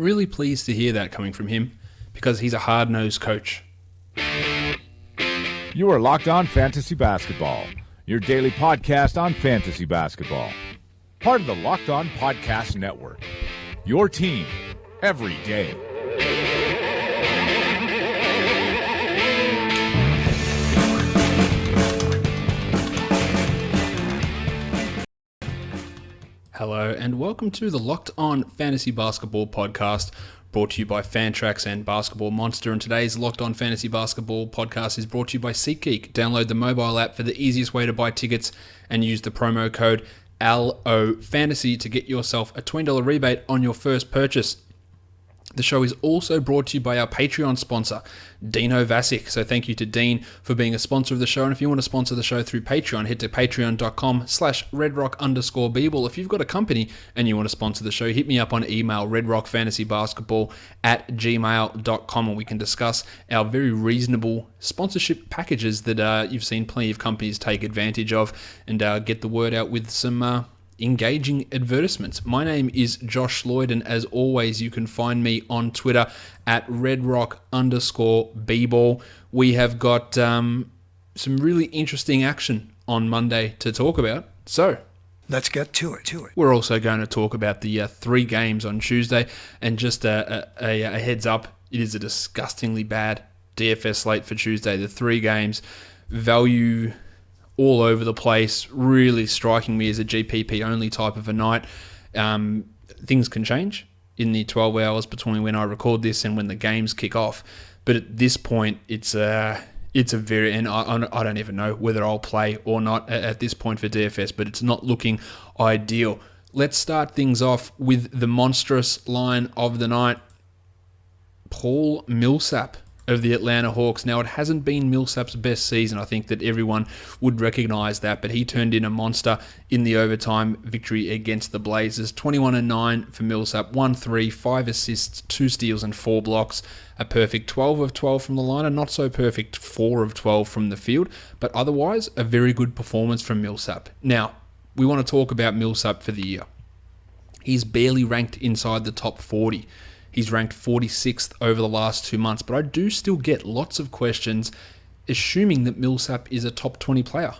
Really pleased to hear that coming from him, because he's a hard-nosed coach. You are Locked On Fantasy Basketball, your daily podcast on fantasy basketball. Part of the Locked On Podcast Network, your team every day. Hello and welcome to the Locked On Fantasy Basketball podcast, brought to you by Fantrax and Basketball Monster. And today's Locked On Fantasy Basketball podcast is brought to you by SeatGeek. Download the mobile app for the easiest way to buy tickets and use the promo code LOFANTASY to get yourself a $20 rebate on your first purchase. The show is also brought to you by our Patreon sponsor, Dino Vasic. So thank you to Dean for being a sponsor of the show. And if you want to sponsor the show through Patreon, head to patreon.com/redrock_bball. If you've got a company and you want to sponsor the show, hit me up on email, redrockfantasybasketball@gmail.com, and we can discuss our very reasonable sponsorship packages that you've seen plenty of companies take advantage of, and get the word out with some engaging advertisements. My name is Josh Lloyd, and as always, you can find me on Twitter at redrock_bball. We have got some really interesting action on Monday to talk about, so let's get to it. We're also going to talk about the 3 games on Tuesday, and just a heads up, it is a disgustingly bad DFS slate for Tuesday. The 3 games, value all over the place, really striking me as a GPP only type of a night. Things can change in the 12 hours between when I record this and when the games kick off. But at this point, it's a very, and I don't even know whether I'll play or not at this point for DFS, but it's not looking ideal. Let's start things off with the monstrous line of the night. Paul Millsap of the Atlanta Hawks. Now, it hasn't been Millsap's best season. I think that everyone would recognize that, but he turned in a monster in the overtime victory against the Blazers. 21-9 for Millsap, 1-3, 5 assists, 2 steals, and 4 blocks. A perfect 12 of 12 from the line, and not so perfect 4 of 12 from the field, but otherwise a very good performance from Millsap. Now, we want to talk about Millsap for the year. He's barely ranked inside the top 40. He's ranked 46th over the last 2 months, but I do still get lots of questions assuming that Millsap is a top 20 player.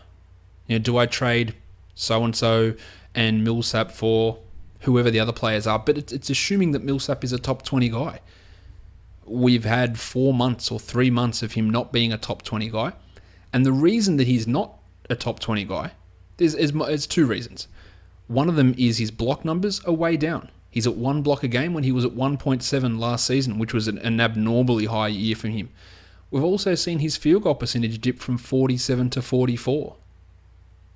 You know, do I trade so-and-so and Millsap for whoever the other players are? But it's assuming that Millsap is a top 20 guy. We've had 4 months or 3 months of him not being a top 20 guy, and the reason that he's not a top 20 guy, there's 2 reasons. One of them is his block numbers are way down. He's at 1 block a game when he was at 1.7 last season, which was an abnormally high year for him. We've also seen his field goal percentage dip from 47 to 44.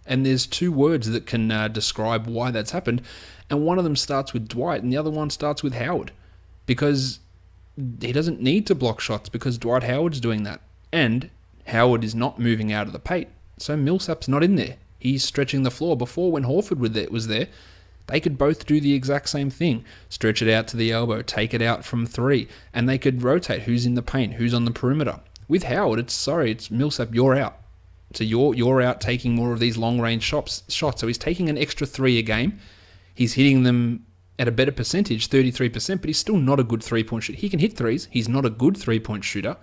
And there's 2 words that can describe why that's happened. And one of them starts with Dwight and the other one starts with Howard. Because he doesn't need to block shots because Dwight Howard's doing that. And Howard is not moving out of the paint. So Millsap's not in there. He's stretching the floor. Before, when Horford was there, they could both do the exact same thing. Stretch it out to the elbow, take it out from 3, and they could rotate who's in the paint, who's on the perimeter. With Howard, it's Millsap, you're out. So you're out taking more of these long-range shots. So he's taking an extra 3 a game. He's hitting them at a better percentage, 33%, but he's still not a good three-point shooter. He can hit threes. He's not a good three-point shooter.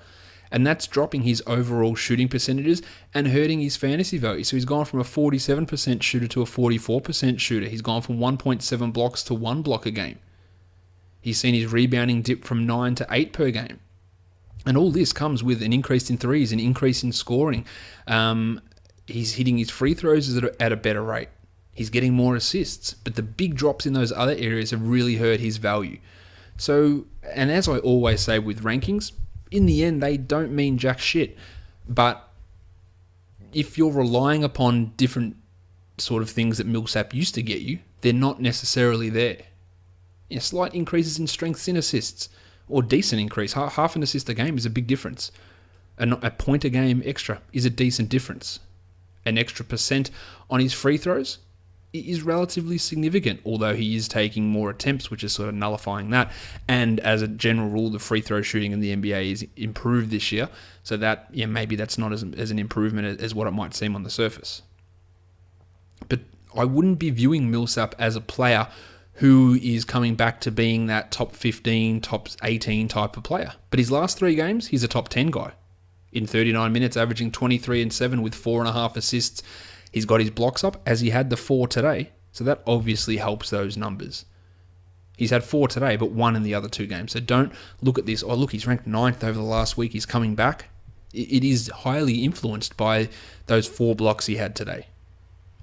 And that's dropping his overall shooting percentages and hurting his fantasy value. So he's gone from a 47% shooter to a 44% shooter. He's gone from 1.7 blocks to 1 block a game. He's seen his rebounding dip from 9 to 8 per game. And all this comes with an increase in threes, an increase in scoring. He's hitting his free throws at a better rate. He's getting more assists. But the big drops in those other areas have really hurt his value. So, and as I always say with rankings, in the end, they don't mean jack shit. But if you're relying upon different sort of things that Millsap used to get you, they're not necessarily there. Slight increases in strengths in assists, or decent increase. Half an assist a game is a big difference. A point a game extra is a decent difference. An extra percent on his free throws is relatively significant, although he is taking more attempts, which is sort of nullifying that. And as a general rule, the free throw shooting in the NBA is improved this year, so that maybe that's not as an improvement as what it might seem on the surface. But I wouldn't be viewing Millsap as a player who is coming back to being that top 15, top 18 type of player. But his last 3 games, he's a top 10 guy. In 39 minutes, averaging 23 and 7 with 4.5 assists. He's got his blocks up, as he had the 4 today. So that obviously helps those numbers. He's had 4 today, but 1 in the other 2 games. So don't look at this, oh look, he's ranked 9th over the last week, he's coming back. It is highly influenced by those 4 blocks he had today.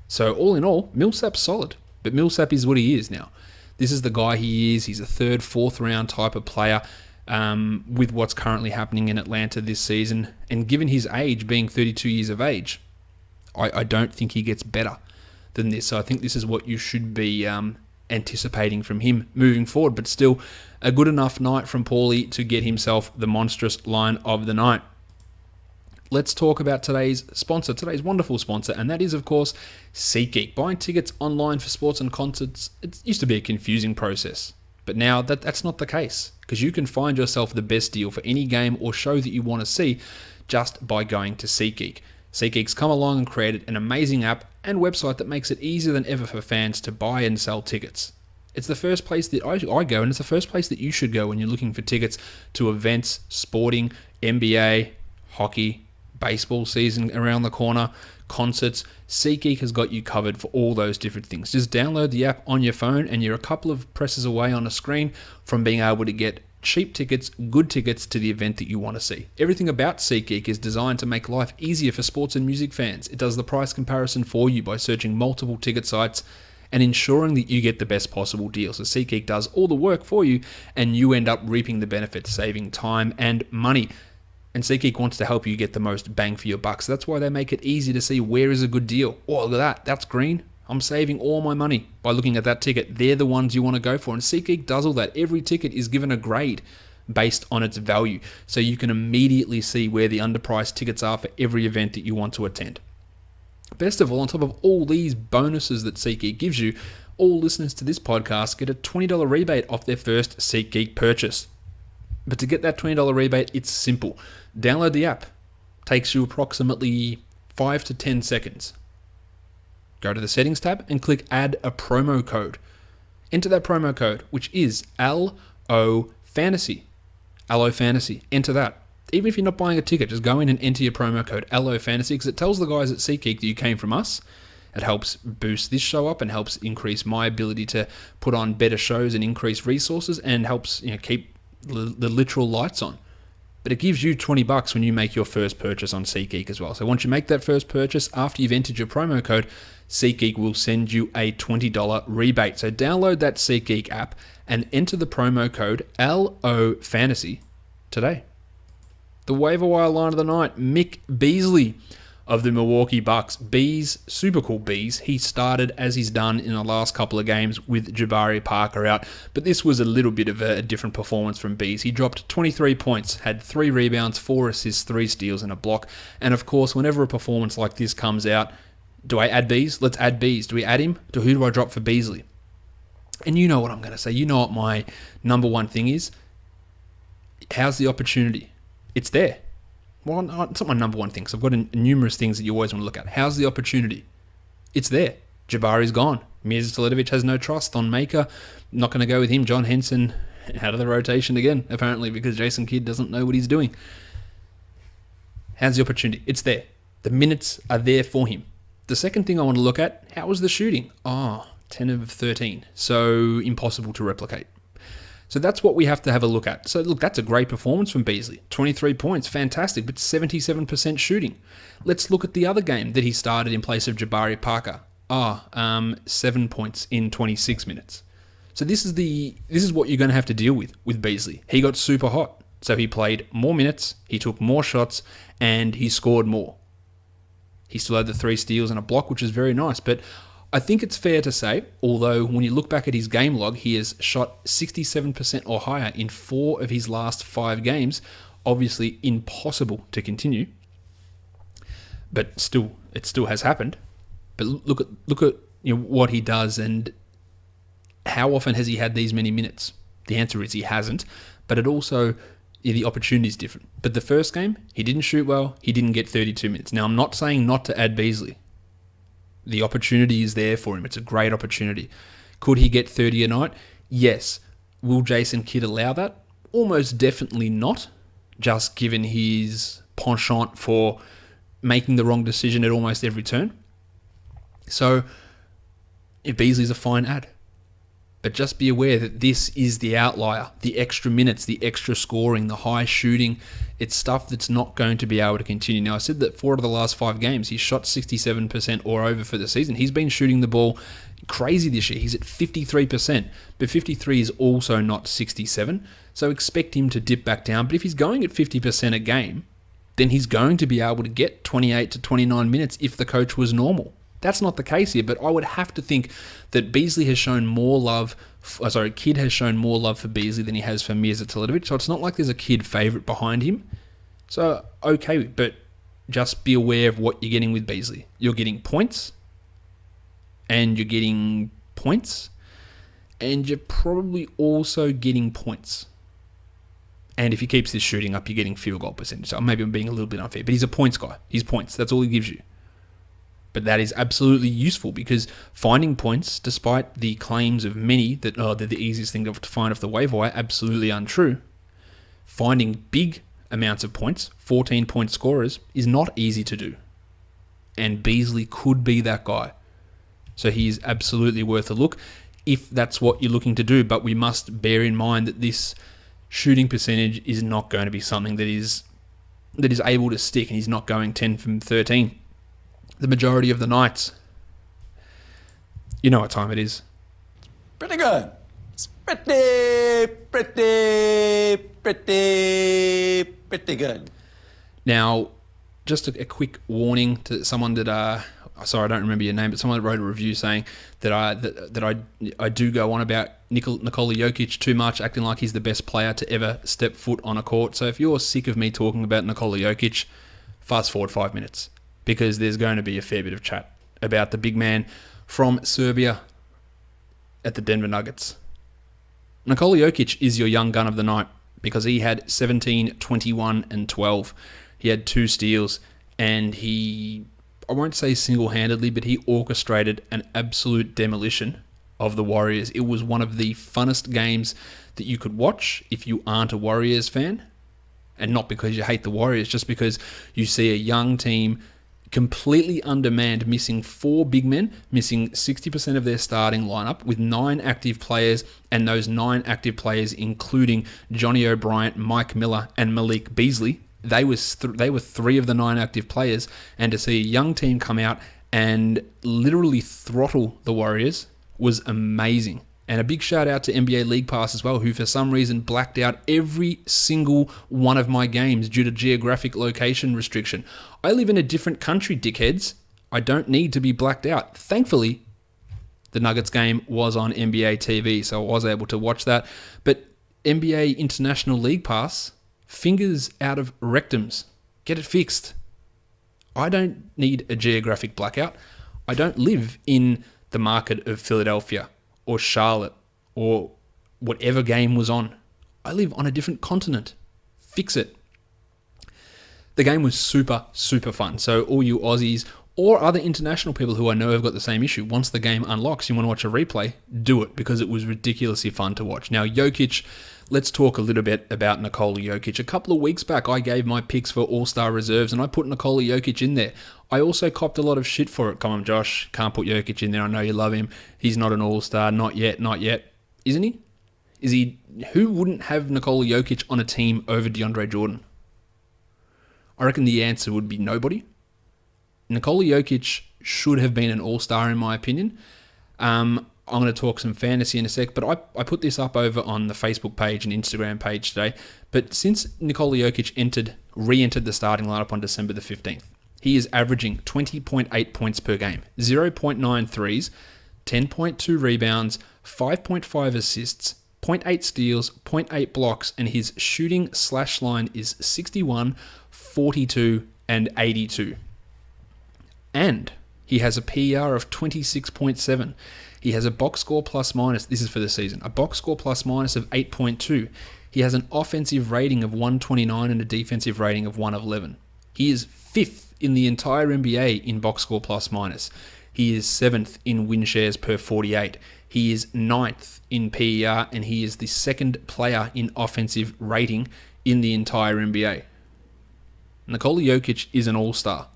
So all in all, Millsap's solid. But Millsap is what he is now. This is the guy he is. He's a 3rd, 4th round type of player with what's currently happening in Atlanta this season. And given his age, being 32 years of age, I don't think he gets better than this. So I think this is what you should be anticipating from him moving forward. But still, a good enough night from Paulie to get himself the monstrous line of the night. Let's talk about today's sponsor, today's wonderful sponsor, and that is, of course, SeatGeek. Buying tickets online for sports and concerts, it used to be a confusing process. But now that's not the case, because you can find yourself the best deal for any game or show that you want to see just by going to SeatGeek. SeatGeek's come along and created an amazing app and website that makes it easier than ever for fans to buy and sell tickets. It's the first place that I go, and it's the first place that you should go when you're looking for tickets to events, sporting, NBA, hockey, baseball season around the corner, concerts. SeatGeek has got you covered for all those different things. Just download the app on your phone and you're a couple of presses away on a screen from being able to get cheap tickets, good tickets to the event that you want to see. Everything about SeatGeek is designed to make life easier for sports and music fans. It does the price comparison for you by searching multiple ticket sites and ensuring that you get the best possible deal. So SeatGeek does all the work for you and you end up reaping the benefits, saving time and money. And SeatGeek wants to help you get the most bang for your buck. So that's why they make it easy to see where is a good deal. Oh, look at that. That's green. I'm saving all my money by looking at that ticket. They're the ones you want to go for. And SeatGeek does all that. Every ticket is given a grade based on its value. So you can immediately see where the underpriced tickets are for every event that you want to attend. Best of all, on top of all these bonuses that SeatGeek gives you, all listeners to this podcast get a $20 rebate off their first SeatGeek purchase. But to get that $20 rebate, it's simple. Download the app. Takes you approximately 5 to 10 seconds. Go to the settings tab and click add a promo code. Enter that promo code, which is LO Fantasy. LO Fantasy. Enter that. Even if you're not buying a ticket, just go in and enter your promo code LO Fantasy, because it tells the guys at SeatGeek that you came from us. It helps boost this show up and helps increase my ability to put on better shows and increase resources, and helps keep the literal lights on. But it gives you $20 when you make your first purchase on SeatGeek as well. So once you make that first purchase, after you've entered your promo code, SeatGeek will send you a $20 rebate. So download that SeatGeek app and enter the promo code LOFantasy today. The waiver wire line of the night, Mick Beasley of the Milwaukee Bucks. Bees, super cool Bees. He started as he's done in the last couple of games with Jabari Parker out, but this was a little bit of a different performance from Bees. He dropped 23 points, had 3 rebounds, 4 assists, 3 steals, and a block. And of course, whenever a performance like this comes out, do I add Bees? Let's add Bees. Do we add him? Who do I drop for Beasley? And you know what I'm going to say. You know what my number one thing is. How's the opportunity? It's there. Well, it's not my number one thing, because I've got numerous things that you always want to look at. How's the opportunity? It's there. Jabari's gone. Mirza Teletovic has no trust on Maker. Not going to go with him. John Henson out of the rotation again, apparently, because Jason Kidd doesn't know what he's doing. How's the opportunity? It's there. The minutes are there for him. The second thing I want to look at, how was the shooting? 10 of 13. So impossible to replicate. So that's what we have to have a look at. So look, that's a great performance from Beasley. 23 points, fantastic, but 77% shooting. Let's look at the other game that he started in place of Jabari Parker. 7 points in 26 minutes. So this is what you're going to have to deal with Beasley. He got super hot. So he played more minutes, he took more shots, and he scored more. He still had the 3 steals and a block, which is very nice, but I think it's fair to say, although when you look back at his game log, he has shot 67% or higher in 4 of his last 5 games. Obviously impossible to continue, but it still has happened. But look at what he does, and how often has he had these many minutes? The answer is he hasn't, but it also, the opportunity is different. But the first game, he didn't shoot well, he didn't get 32 minutes. Now, I'm not saying not to add Beasley. The opportunity is there for him. It's a great opportunity. Could he get 30 a night? Yes. Will Jason Kidd allow that? Almost definitely not, just given his penchant for making the wrong decision at almost every turn. So, Beasley's a fine ad. But just be aware that this is the outlier. The extra minutes, the extra scoring, the high shooting. It's stuff that's not going to be able to continue. Now, I said that 4 of the last 5 games, he's shot 67% or over for the season. He's been shooting the ball crazy this year. He's at 53%. But 53 is also not 67. So expect him to dip back down. But if he's going at 50% a game, then he's going to be able to get 28 to 29 minutes if the coach was normal. That's not the case here, but I would have to think that Beasley has shown more love, Kidd has shown more love for Beasley than he has for Mirza Teletovic, so it's not like there's a Kidd favourite behind him. So, okay, but just be aware of what you're getting with Beasley. You're getting points, and you're getting points, and you're probably also getting points. And if he keeps this shooting up, you're getting field goal percentage. So maybe I'm being a little bit unfair, but he's a points guy. He's points. That's all he gives you. But that is absolutely useful because finding points, despite the claims of many that they're the easiest thing to find off the waiver wire, absolutely untrue. Finding big amounts of points, 14-point scorers, is not easy to do. And Beasley could be that guy. So he is absolutely worth a look if that's what you're looking to do. But we must bear in mind that this shooting percentage is not going to be something that is able to stick, and he's not going 10 from 13. The majority of the nights. You know what time it is. Pretty good. It's pretty good. Now, just a quick warning to someone that sorry, I don't remember your name, but someone that wrote a review saying that I do go on about Nikola Jokic too much, acting like he's the best player to ever step foot on a court. So if you're sick of me talking about Nikola Jokic, fast forward 5 minutes, because there's going to be a fair bit of chat about the big man from Serbia at the Denver Nuggets. Nikola Jokic is your young gun of the night because he had 17, 21, and 12. He had 2 steals, and I won't say single-handedly, but he orchestrated an absolute demolition of the Warriors. It was one of the funnest games that you could watch if you aren't a Warriors fan, and not because you hate the Warriors, just because you see a young team completely undermanned, missing 4 big men, missing 60% of their starting lineup with 9 active players, and those 9 active players including Johnny O'Bryant, Mike Miller, and Malik Beasley. They were 3 of the 9 active players, and to see a young team come out and literally throttle the Warriors was amazing. And a big shout out to NBA League Pass as well, who for some reason blacked out every single one of my games due to geographic location restriction. I live in a different country, dickheads. I don't need to be blacked out. Thankfully, the Nuggets game was on NBA TV, so I was able to watch that. But NBA International League Pass, fingers out of rectums. Get it fixed. I don't need a geographic blackout. I don't live in the market of Philadelphia or Charlotte or whatever game was on. I live on a different continent. Fix it. The game was super, super fun. So all you Aussies or other international people who I know have got the same issue, once the game unlocks, you want to watch a replay, do it, because it was ridiculously fun to watch. Now, Jokic, let's talk a little bit about Nikola Jokic. A couple of weeks back, I gave my picks for All-Star reserves, and I put Nikola Jokic in there. I also copped a lot of shit for it. Come on, Josh, can't put Jokic in there. I know you love him. He's not an All-Star. Not yet, not yet. Isn't he? Is he? Who wouldn't have Nikola Jokic on a team over DeAndre Jordan? I reckon the answer would be nobody. Nikola Jokic should have been an all-star in my opinion. I'm going to talk some fantasy in a sec, but I put this up over on the Facebook page and Instagram page today. But since Nikola Jokic re-entered the starting lineup on December the 15th, he is averaging 20.8 points per game, 0.9 threes, 10.2 rebounds, 5.5 assists, 0.8 steals, 0.8 blocks, and his shooting slash line is 61, 42, and 82. And he has a PER of 26.7. He has a box score plus minus, this is for the season, a box score plus minus of 8.2. He has an offensive rating of 129 and a defensive rating of 111. He is 5th in the entire NBA in box score plus minus. He is 7th in win shares per 48. He is 9th in PER, and he is the second player in offensive rating in the entire NBA. Nikola Jokic is an all-star.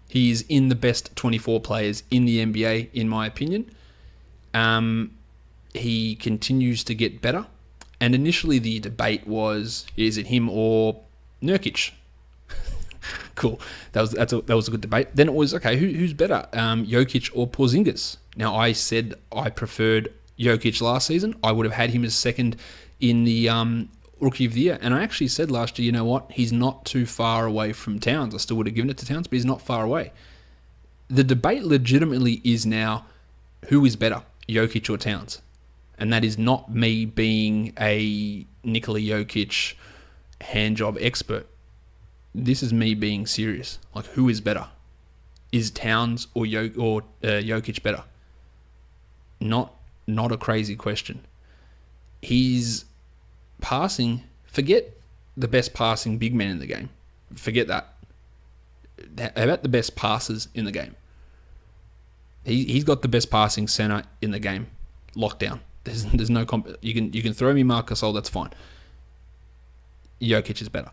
He is in the best 24 players in the NBA, in my opinion. He continues to get better. And initially the debate was, is it him or Nurkic? Cool. That was a good debate. Then it was, okay, who's better, Jokic or Porzingis? Now, I said I preferred Jokic last season. I would have had him as second in the Rookie of the Year. And I actually said last year, you know what? He's not too far away from Towns. I still would have given it to Towns, but he's not far away. The debate legitimately is now, who is better, Jokic or Towns? And that is not me being a Nikola Jokic handjob expert. This is me being serious. Like, who is better? Is Towns or Jokic better? Not a crazy question. He's passing. Forget the best passing big man in the game. Forget that. How about the best passers in the game? He's got the best passing center in the game. Lockdown. There's no you can throw me Marc Gasol, that's fine. Jokic is better.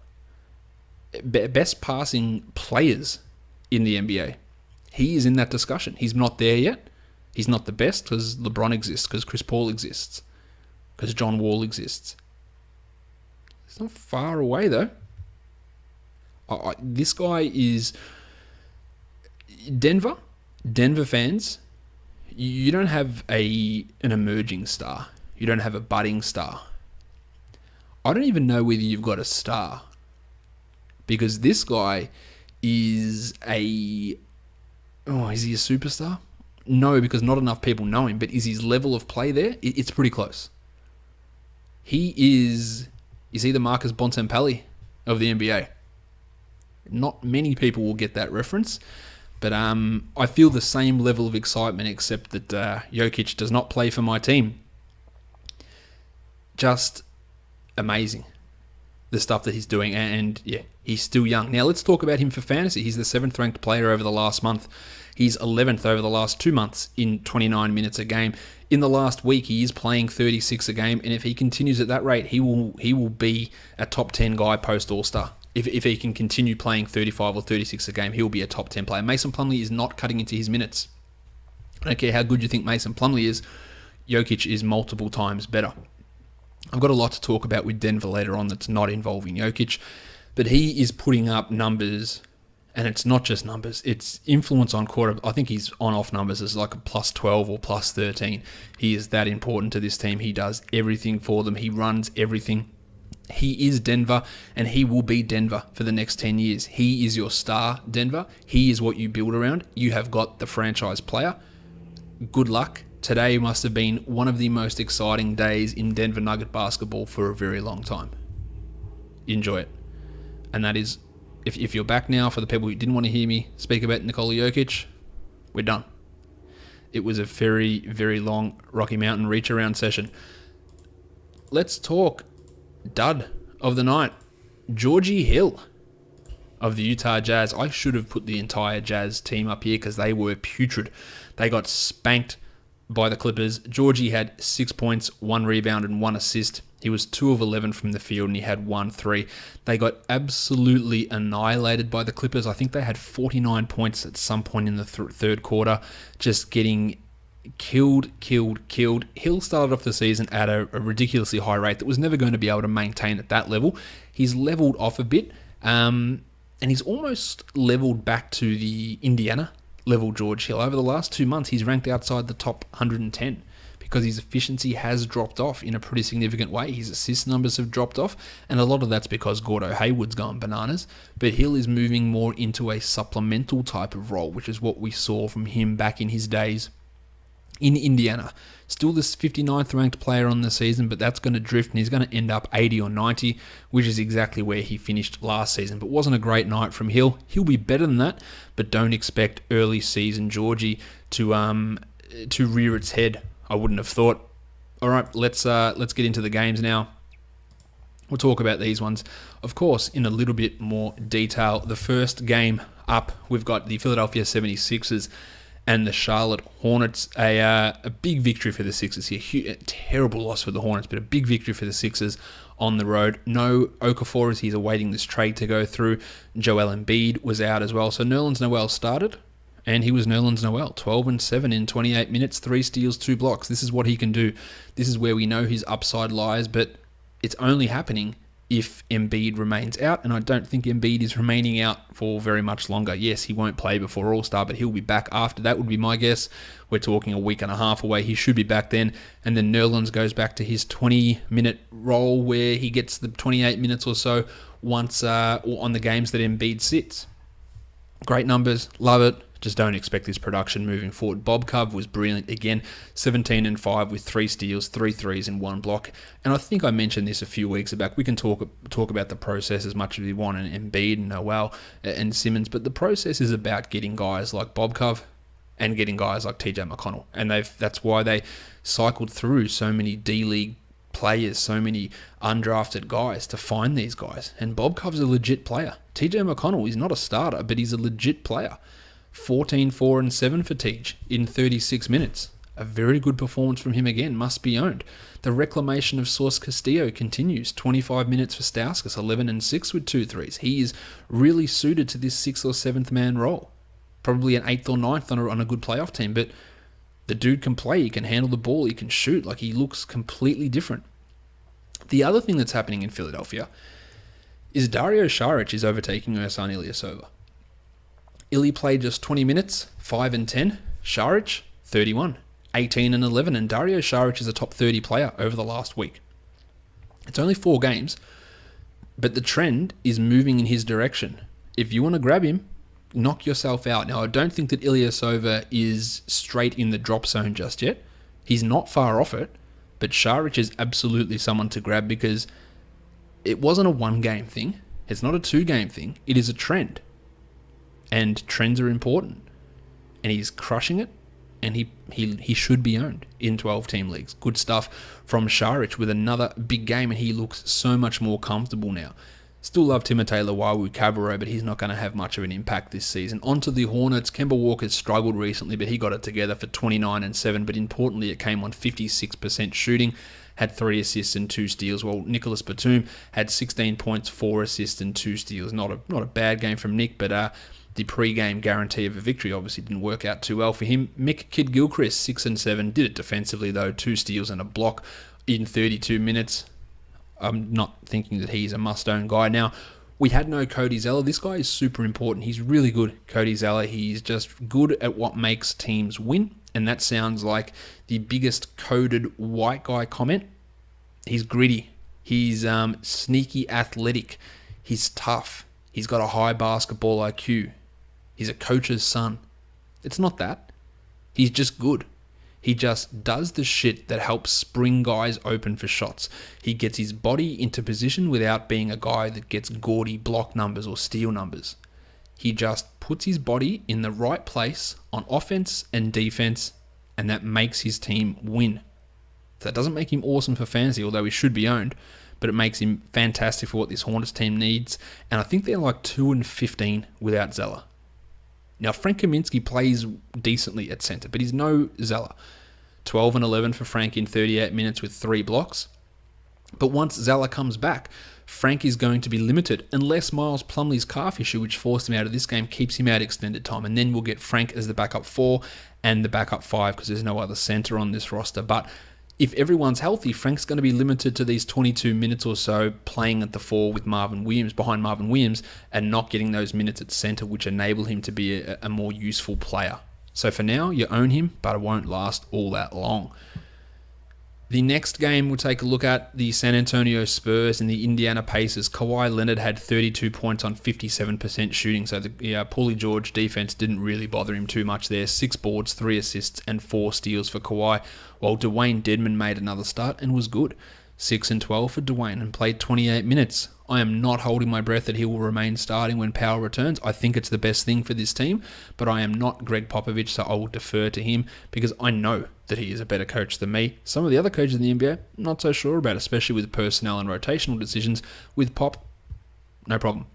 Best passing players in the NBA. He is in that discussion. He's not there yet. He's not the best because LeBron exists, because Chris Paul exists, because John Wall exists. It's not far away though. This guy is Denver fans. You don't have an emerging star. You don't have a budding star. I don't even know whether you've got a star. Because this guy is is he a superstar? No, because not enough people know him. But is his level of play there? It's pretty close. Is he the Marcus Bontempelli of the NBA? Not many people will get that reference. But I feel the same level of excitement, except that Jokic does not play for my team. Just amazing, the stuff that he's doing. And yeah, he's still young. Now let's talk about him for fantasy. He's the 7th ranked player over the last month. He's 11th over the last 2 months in 29 minutes a game. In the last week, he is playing 36 a game. And if he continues at that rate, he will be a top 10 guy post All-Star. If he can continue playing 35 or 36 a game, he'll be a top 10 player. Mason Plumlee is not cutting into his minutes. I don't care how good you think Mason Plumlee is, Jokic is multiple times better. I've got a lot to talk about with Denver later on that's not involving Jokic, but he is putting up numbers, and it's not just numbers, it's influence on court. I think his on-off numbers is like a plus 12 or plus 13. He is that important to this team. He does everything for them. He runs everything. He is Denver, and he will be Denver for the next 10 years. He is your star, Denver. He is what you build around. You have got the franchise player. Good luck. Today must have been one of the most exciting days in Denver Nugget basketball for a very long time. Enjoy it. And that is, if you're back now, for the people who didn't want to hear me speak about Nikola Jokic, we're done. It was a very, very long Rocky Mountain reach-around session. Let's talk dud of the night, Georgie Hill of the Utah Jazz. I should have put the entire Jazz team up here because they were putrid. They got spanked by the Clippers. Georgie had 6 points, 1 rebound, and 1 assist. He was 2 of 11 from the field, and he had 1 3. They got absolutely annihilated by the Clippers. I think they had 49 points at some point in the third quarter, just getting killed. Hill started off the season at a ridiculously high rate that was never going to be able to maintain at that level. He's leveled off a bit, and he's almost leveled back to the Indiana level George Hill. Over the last 2 months, he's ranked outside the top 110 because his efficiency has dropped off in a pretty significant way. His assist numbers have dropped off, and a lot of that's because Gordo Hayward's gone bananas, but Hill is moving more into a supplemental type of role, which is what we saw from him back in his days in Indiana. Still this 59th ranked player on the season, but that's going to drift and he's going to end up 80 or 90, which is exactly where he finished last season. But wasn't a great night from Hill. He'll be better than that, but don't expect early season Georgie to rear its head. I wouldn't have thought. All right, let's get into the games now. We'll talk about these ones, of course, in a little bit more detail. The first game up, we've got the Philadelphia 76ers and the Charlotte Hornets. A big victory for the Sixers here. A terrible loss for the Hornets, but a big victory for the Sixers on the road. No Okafor as he's awaiting this trade to go through. Joel Embiid was out as well. So Nerlens Noel started, and he was Nerlens Noel. 12 and 7 in 28 minutes, 3 steals, 2 blocks. This is what he can do. This is where we know his upside lies, but it's only happening if Embiid remains out, and I don't think Embiid is remaining out for very much longer. Yes, he won't play before All-Star, but he'll be back after that would be my guess. We're talking a week and a half away. He should be back then, and then Nerlens goes back to his 20-minute role where he gets the 28 minutes or so once on the games that Embiid sits. Great numbers, love it. Just don't expect this production moving forward. Bob Cove was brilliant again, 17 and 5 with 3 steals, 3 threes and 1 block. And I think I mentioned this a few weeks back. We can talk about the process as much as we want, and Embiid and Noel and Simmons, but the process is about getting guys like Bob Cove and getting guys like TJ McConnell. And that's why they cycled through so many D-League players, so many undrafted guys to find these guys. And Bob Cove's a legit player. TJ McConnell is not a starter, but he's a legit player. 14, 4, and 7 for Tej in 36 minutes. A very good performance from him again, must be owned. The reclamation of Source Castillo continues. 25 minutes for Stauskas, 11 and 6 with 2 threes. He is really suited to this 6th or 7th man role. Probably an 8th or 9th on a good playoff team, but the dude can play, he can handle the ball, he can shoot. Like, he looks completely different. The other thing that's happening in Philadelphia is Dario Saric is overtaking Ersan Ilyasova. Illy played just 20 minutes, 5 and 10. Saric, 31, 18 and 11. And Dario Saric is a top 30 player over the last week. It's only 4 games, but the trend is moving in his direction. If you want to grab him, knock yourself out. Now, I don't think that Ilyasova is straight in the drop zone just yet. He's not far off it, but Saric is absolutely someone to grab because it wasn't a 1-game thing. It's not a 2-game thing. It is a trend. And trends are important. And he's crushing it. And he should be owned in 12-team leagues. Good stuff from Saric with another big game. And he looks so much more comfortable now. Still love Timothé Luwawu-Cabarrot, but he's not going to have much of an impact this season. On to the Hornets. Kemba Walker's struggled recently, but he got it together for 29 and 7. But importantly, it came on 56% shooting. Had 3 assists and 2 steals. While Nicholas Batum had 16 points, 4 assists and 2 steals. Not a bad game from Nick, but the pre-game guarantee of a victory obviously didn't work out too well for him. Mick Kidd-Gilchrist, 6 and 7, did it defensively though, 2 steals and a block in 32 minutes. I'm not thinking that he's a must-own guy. Now, we had no Cody Zeller. This guy is super important. He's really good, Cody Zeller. He's just good at what makes teams win, and that sounds like the biggest coded white guy comment. He's gritty. He's sneaky athletic. He's tough. He's got a high basketball IQ. He's a coach's son. It's not that. He's just good. He just does the shit that helps spring guys open for shots. He gets his body into position without being a guy that gets gaudy block numbers or steal numbers. He just puts his body in the right place on offense and defense, and that makes his team win. That doesn't make him awesome for fantasy, although he should be owned, but it makes him fantastic for what this Hornets team needs. And I think they're like 2 and 15 without Zeller. Now, Frank Kaminsky plays decently at center, but he's no Zeller. 12 and 11 for Frank in 38 minutes with 3 blocks. But once Zeller comes back, Frank is going to be limited unless Miles Plumlee's calf issue, which forced him out of this game, keeps him out extended time. And then we'll get Frank as the backup 4 and the backup 5 because there's no other center on this roster. But if everyone's healthy, Frank's going to be limited to these 22 minutes or so playing at the 4 with Marvin Williams, behind Marvin Williams, and not getting those minutes at center, which enable him to be a more useful player. So for now, you own him, but it won't last all that long. The next game we'll take a look at the San Antonio Spurs and the Indiana Pacers. Kawhi Leonard had 32 points on 57% shooting, so the Paulie George defense didn't really bother him too much there. 6 boards, 3 assists, and 4 steals for Kawhi, while Dwayne Dedmon made another start and was good. 6 and 12 for Dwayne and played 28 minutes. I am not holding my breath that he will remain starting when Powell returns. I think it's the best thing for this team, but I am not Greg Popovich, so I will defer to him because I know that he is a better coach than me. Some of the other coaches in the NBA, not so sure about, especially with personnel and rotational decisions. With Pop, no problem.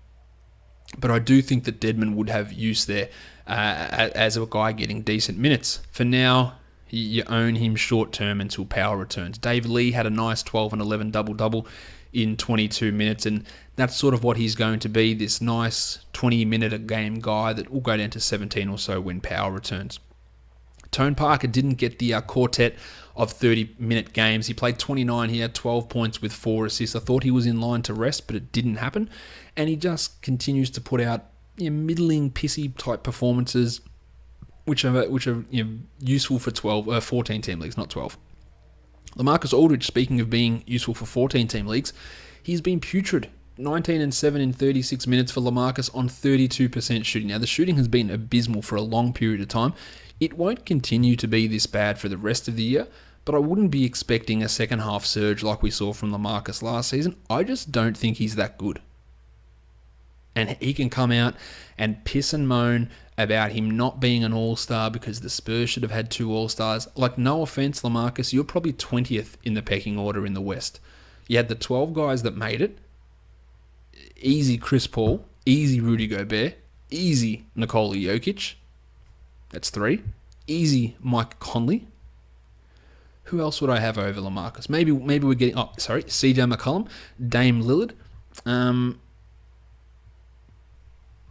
But I do think that Deadman would have use there as a guy getting decent minutes. For now, you own him short term until power returns. Dave Lee had a nice 12 and 11 double-double in 22 minutes, and that's sort of what he's going to be, this nice 20-minute-a-game guy that will go down to 17 or so when power returns. Tone Parker didn't get the quartet of 30-minute games. He played 29. He had 12 points with 4 assists. I thought he was in line to rest, but it didn't happen. And he just continues to put out middling, pissy-type performances, which are useful for 14-team leagues, not 12. LaMarcus Aldridge, speaking of being useful for 14-team leagues, he's been putrid. 19 and 7 in 36 minutes for LaMarcus on 32% shooting. Now, the shooting has been abysmal for a long period of time. It won't continue to be this bad for the rest of the year, but I wouldn't be expecting a second half surge like we saw from LaMarcus last season. I just don't think he's that good. And he can come out and piss and moan about him not being an all-star because the Spurs should have had 2 all-stars. Like, no offense, LaMarcus, you're probably 20th in the pecking order in the West. You had the 12 guys that made it. Easy Chris Paul, easy Rudy Gobert, easy Nikola Jokic. That's 3. Easy Mike Conley. Who else would I have over LaMarcus? Maybe we're getting... CJ McCollum, Dame Lillard.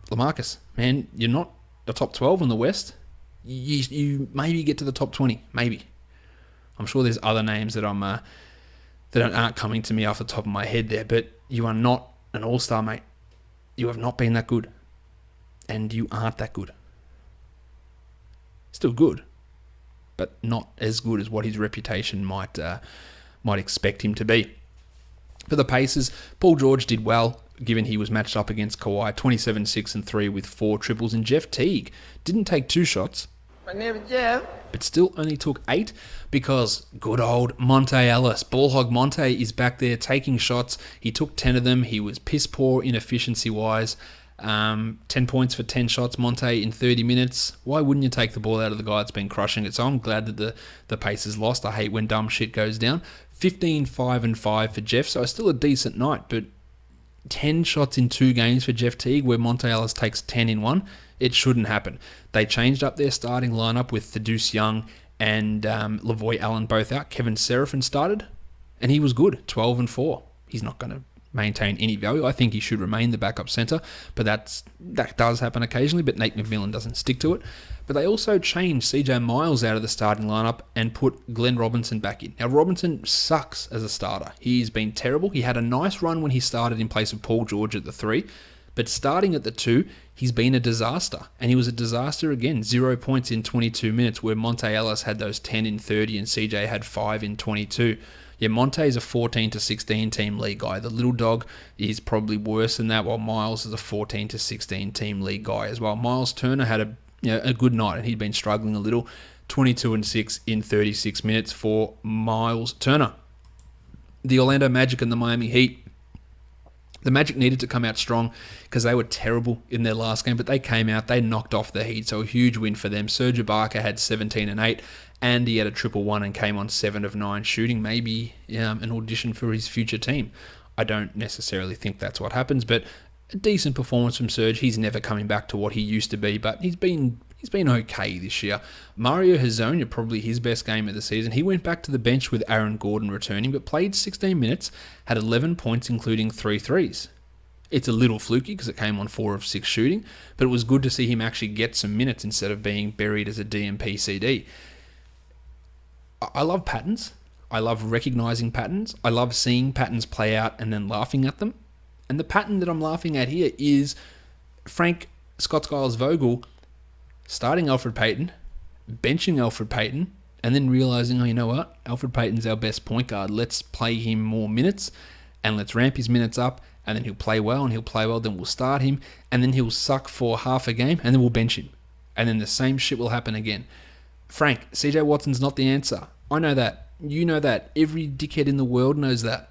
LaMarcus, man, you're not the top 12 in the West. You maybe get to the top 20, maybe. I'm sure there's other names that aren't coming to me off the top of my head there, but you are not an all-star, mate. You have not been that good, and you aren't that good. Still good, but not as good as what his reputation might expect him to be. For the Pacers, Paul George did well, given he was matched up against Kawhi, 27, 6, and 3 with 4 triples, and Jeff Teague didn't take 2 shots. My name is Jeff. But still only took 8 because good old Monte Ellis, Ballhog Monte, is back there taking shots. He took 10 of them. He was piss poor inefficiency-wise. 10 points for 10 shots, Monte, in 30 minutes. Why wouldn't you take the ball out of the guy that's been crushing it? So I'm glad that the Pacers lost. I hate when dumb shit goes down. 15, 5, and 5 for Jeff, so still a decent night, but 10 shots in 2 games for Jeff Teague, where Monte Ellis takes 10 in 1. It shouldn't happen. They changed up their starting lineup with Thaddeus Young and Lavoy Allen both out. Kevin Seraphin started, and he was good, 12 and 4. He's not going to maintain any value. I think he should remain the backup center, but that does happen occasionally, but Nate McMillan doesn't stick to it. But they also changed CJ Miles out of the starting lineup and put Glenn Robinson back in. Now, Robinson sucks as a starter. He's been terrible. He had a nice run when he started in place of Paul George at the 3, but starting at the 2, he's been a disaster. And he was a disaster again. 0 points in 22 minutes, where Monte Ellis had those 10 in 30 and CJ had 5 in 22. Yeah, Monte's a 14 to 16 team league guy. The little dog is probably worse than that, while Miles is a 14 to 16 team league guy as well. Miles Turner had a good night, and he'd been struggling a little. 22 and 6 in 36 minutes for Miles Turner. The Orlando Magic and the Miami Heat. The Magic needed to come out strong because they were terrible in their last game, but they came out, they knocked off the Heat, so a huge win for them. Serge Ibaka had 17 and 8, and he had a 1-1 and came on 7 of 9 shooting, maybe an audition for his future team. I don't necessarily think that's what happens, but a decent performance from Serge. He's never coming back to what he used to be, but he's been okay this year. Mario Hezonja, probably his best game of the season. He went back to the bench with Aaron Gordon returning, but played 16 minutes, had 11 points, including 3 threes. It's a little fluky because it came on 4 of 6 shooting, but it was good to see him actually get some minutes instead of being buried as a DMP CD. I love patterns. I love recognizing patterns. I love seeing patterns play out and then laughing at them. And the pattern that I'm laughing at here is Frank Scott Skiles Vogel starting Alfred Payton, benching Alfred Payton, and then realizing, you know what? Alfred Payton's our best point guard. Let's play him more minutes, and let's ramp his minutes up, and then he'll play well, then we'll start him, and then he'll suck for half a game, and then we'll bench him. And then the same shit will happen again. Frank, CJ Watson's not the answer. I know that. You know that. Every dickhead in the world knows that.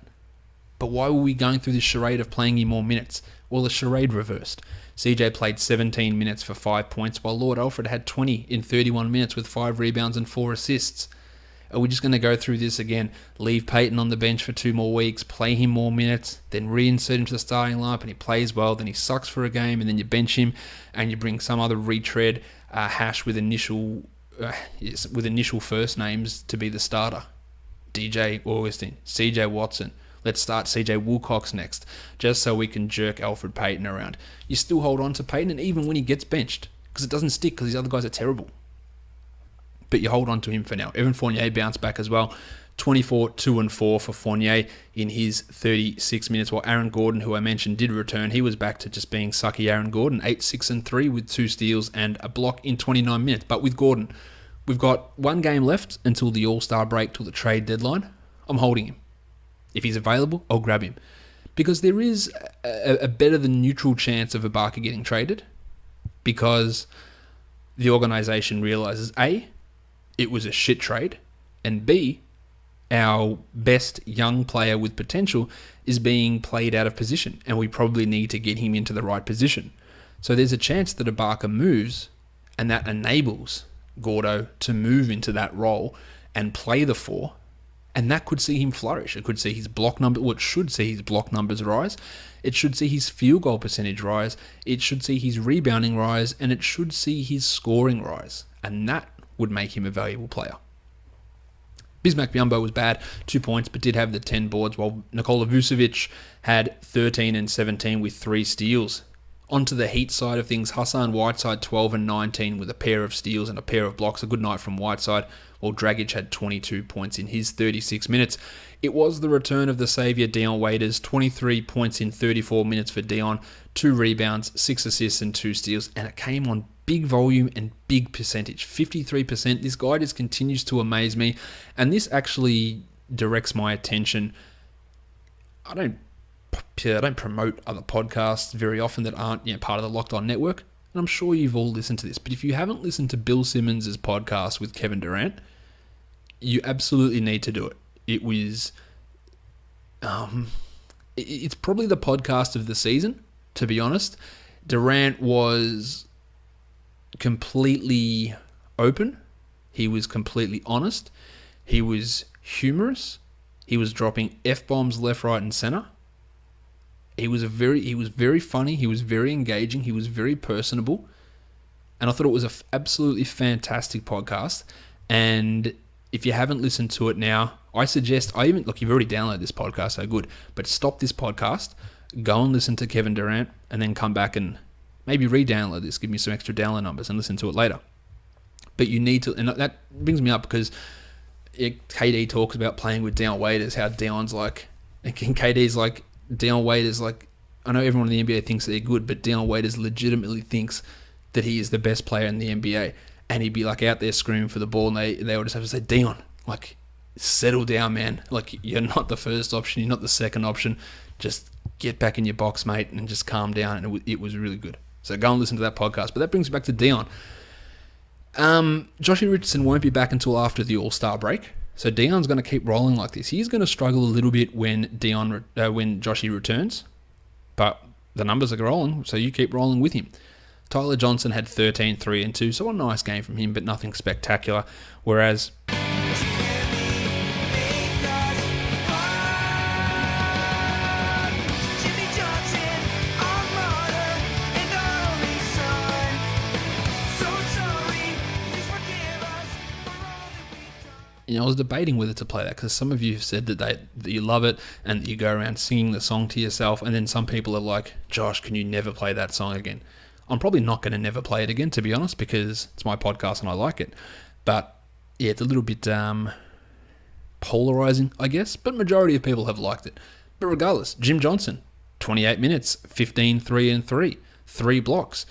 But why were we going through this charade of playing him more minutes? Well, the charade reversed. CJ played 17 minutes for 5 points, while Lord Alfred had 20 in 31 minutes with 5 rebounds and 4 assists. Are we just going to go through this again? Leave Payton on the bench for 2 more weeks, play him more minutes, then reinsert him to the starting lineup, and he plays well, then he sucks for a game, and then you bench him, and you bring some other retread hash with initial first names to be the starter. DJ Augustine, CJ Watson. Let's start CJ Wilcox next, just so we can jerk Alfred Payton around. You still hold on to Payton, and even when he gets benched, because it doesn't stick, because these other guys are terrible. But you hold on to him for now. Evan Fournier bounced back as well. 24, 2 and 4 for Fournier in his 36 minutes, while Aaron Gordon, who I mentioned, did return. He was back to just being sucky Aaron Gordon. 8, 6 and 3 with 2 steals and a block in 29 minutes. But with Gordon, we've got 1 game left until the All-Star break, till the trade deadline. I'm holding him. If he's available, I'll grab him. Because there is a better than neutral chance of Ibaka getting traded, because the organisation realises, A, it was a shit trade, and B, our best young player with potential is being played out of position, and we probably need to get him into the right position. So there's a chance that Ibaka moves, and that enables Gordo to move into that role and play the 4, and that could see him flourish. It could see his block number, well, it should see his block numbers rise. It should see his field goal percentage rise. It should see his rebounding rise, and it should see his scoring rise, and that would make him a valuable player. Bismack Biyombo was bad, 2 points, but did have the 10 boards, while Nikola Vucevic had 13 and 17 with 3 steals. Onto the Heat side of things, Hassan Whiteside 12 and 19 with a pair of steals and a pair of blocks. A good night from Whiteside, while Dragic had 22 points in his 36 minutes. It was the return of the saviour Dion Waiters, 23 points in 34 minutes for Dion, 2 rebounds, 6 assists and 2 steals, and it came on big volume and big percentage, 53%. This guy just continues to amaze me, and this actually directs my attention. I don't promote other podcasts very often that aren't part of the Locked On Network, and I'm sure you've all listened to this, but if you haven't listened to Bill Simmons' podcast with Kevin Durant, you absolutely need to do it. It was, it's probably the podcast of the season, to be honest. Durant was completely open. He was completely honest. He was humorous. He was dropping F-bombs left, right, and center. He was very funny. He was very engaging. He was very personable. And I thought it was an absolutely fantastic podcast. And if you haven't listened to it now, I suggest, look, you've already downloaded this podcast, so good. But stop this podcast, go and listen to Kevin Durant, and then come back and maybe re-download this, give me some extra download numbers, and listen to it later. But you need to, and that brings me up because KD talks about playing with Dion Waiters, how Dion's like, and KD's like, Dion Waiters, like, I know everyone in the NBA thinks they're good, but Dion Waiters legitimately thinks that he is the best player in the NBA. And he'd be like out there screaming for the ball, and they would just have to say, Dion, like, settle down, man. Like, you're not the first option, you're not the second option. Just get back in your box, mate, and just calm down. And it was really good. So go and listen to that podcast. But that brings me back to Dion. Joshie Richardson won't be back until after the All-Star break. So Dion's going to keep rolling like this. He's going to struggle a little bit when Joshie returns. But the numbers are rolling, so you keep rolling with him. Tyler Johnson had 13, 3 and 2. So a nice game from him, but nothing spectacular. Whereas I was debating whether to play that because some of you have said that you love it and that you go around singing the song to yourself, and then some people are like, Josh, can you never play that song again? I'm probably not going to never play it again, to be honest, because it's my podcast and I like it. But yeah, it's a little bit polarizing, I guess, but majority of people have liked it. But regardless, Jim Johnson, 28 minutes, 15, 3 and 3, 3 blocks,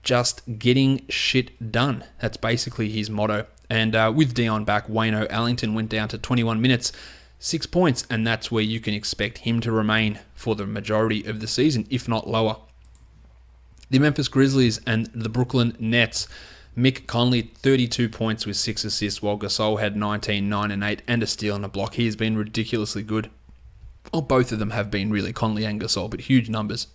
just getting shit done. That's basically his motto. And with Dion back, Wayno Allington went down to 21 minutes, 6 points, and that's where you can expect him to remain for the majority of the season, if not lower. The Memphis Grizzlies and the Brooklyn Nets, Mick Conley, 32 points with 6 assists, while Gasol had 19, 9 and 8, and a steal and a block. He has been ridiculously good. Well, both of them have been really, Conley and Gasol, but huge numbers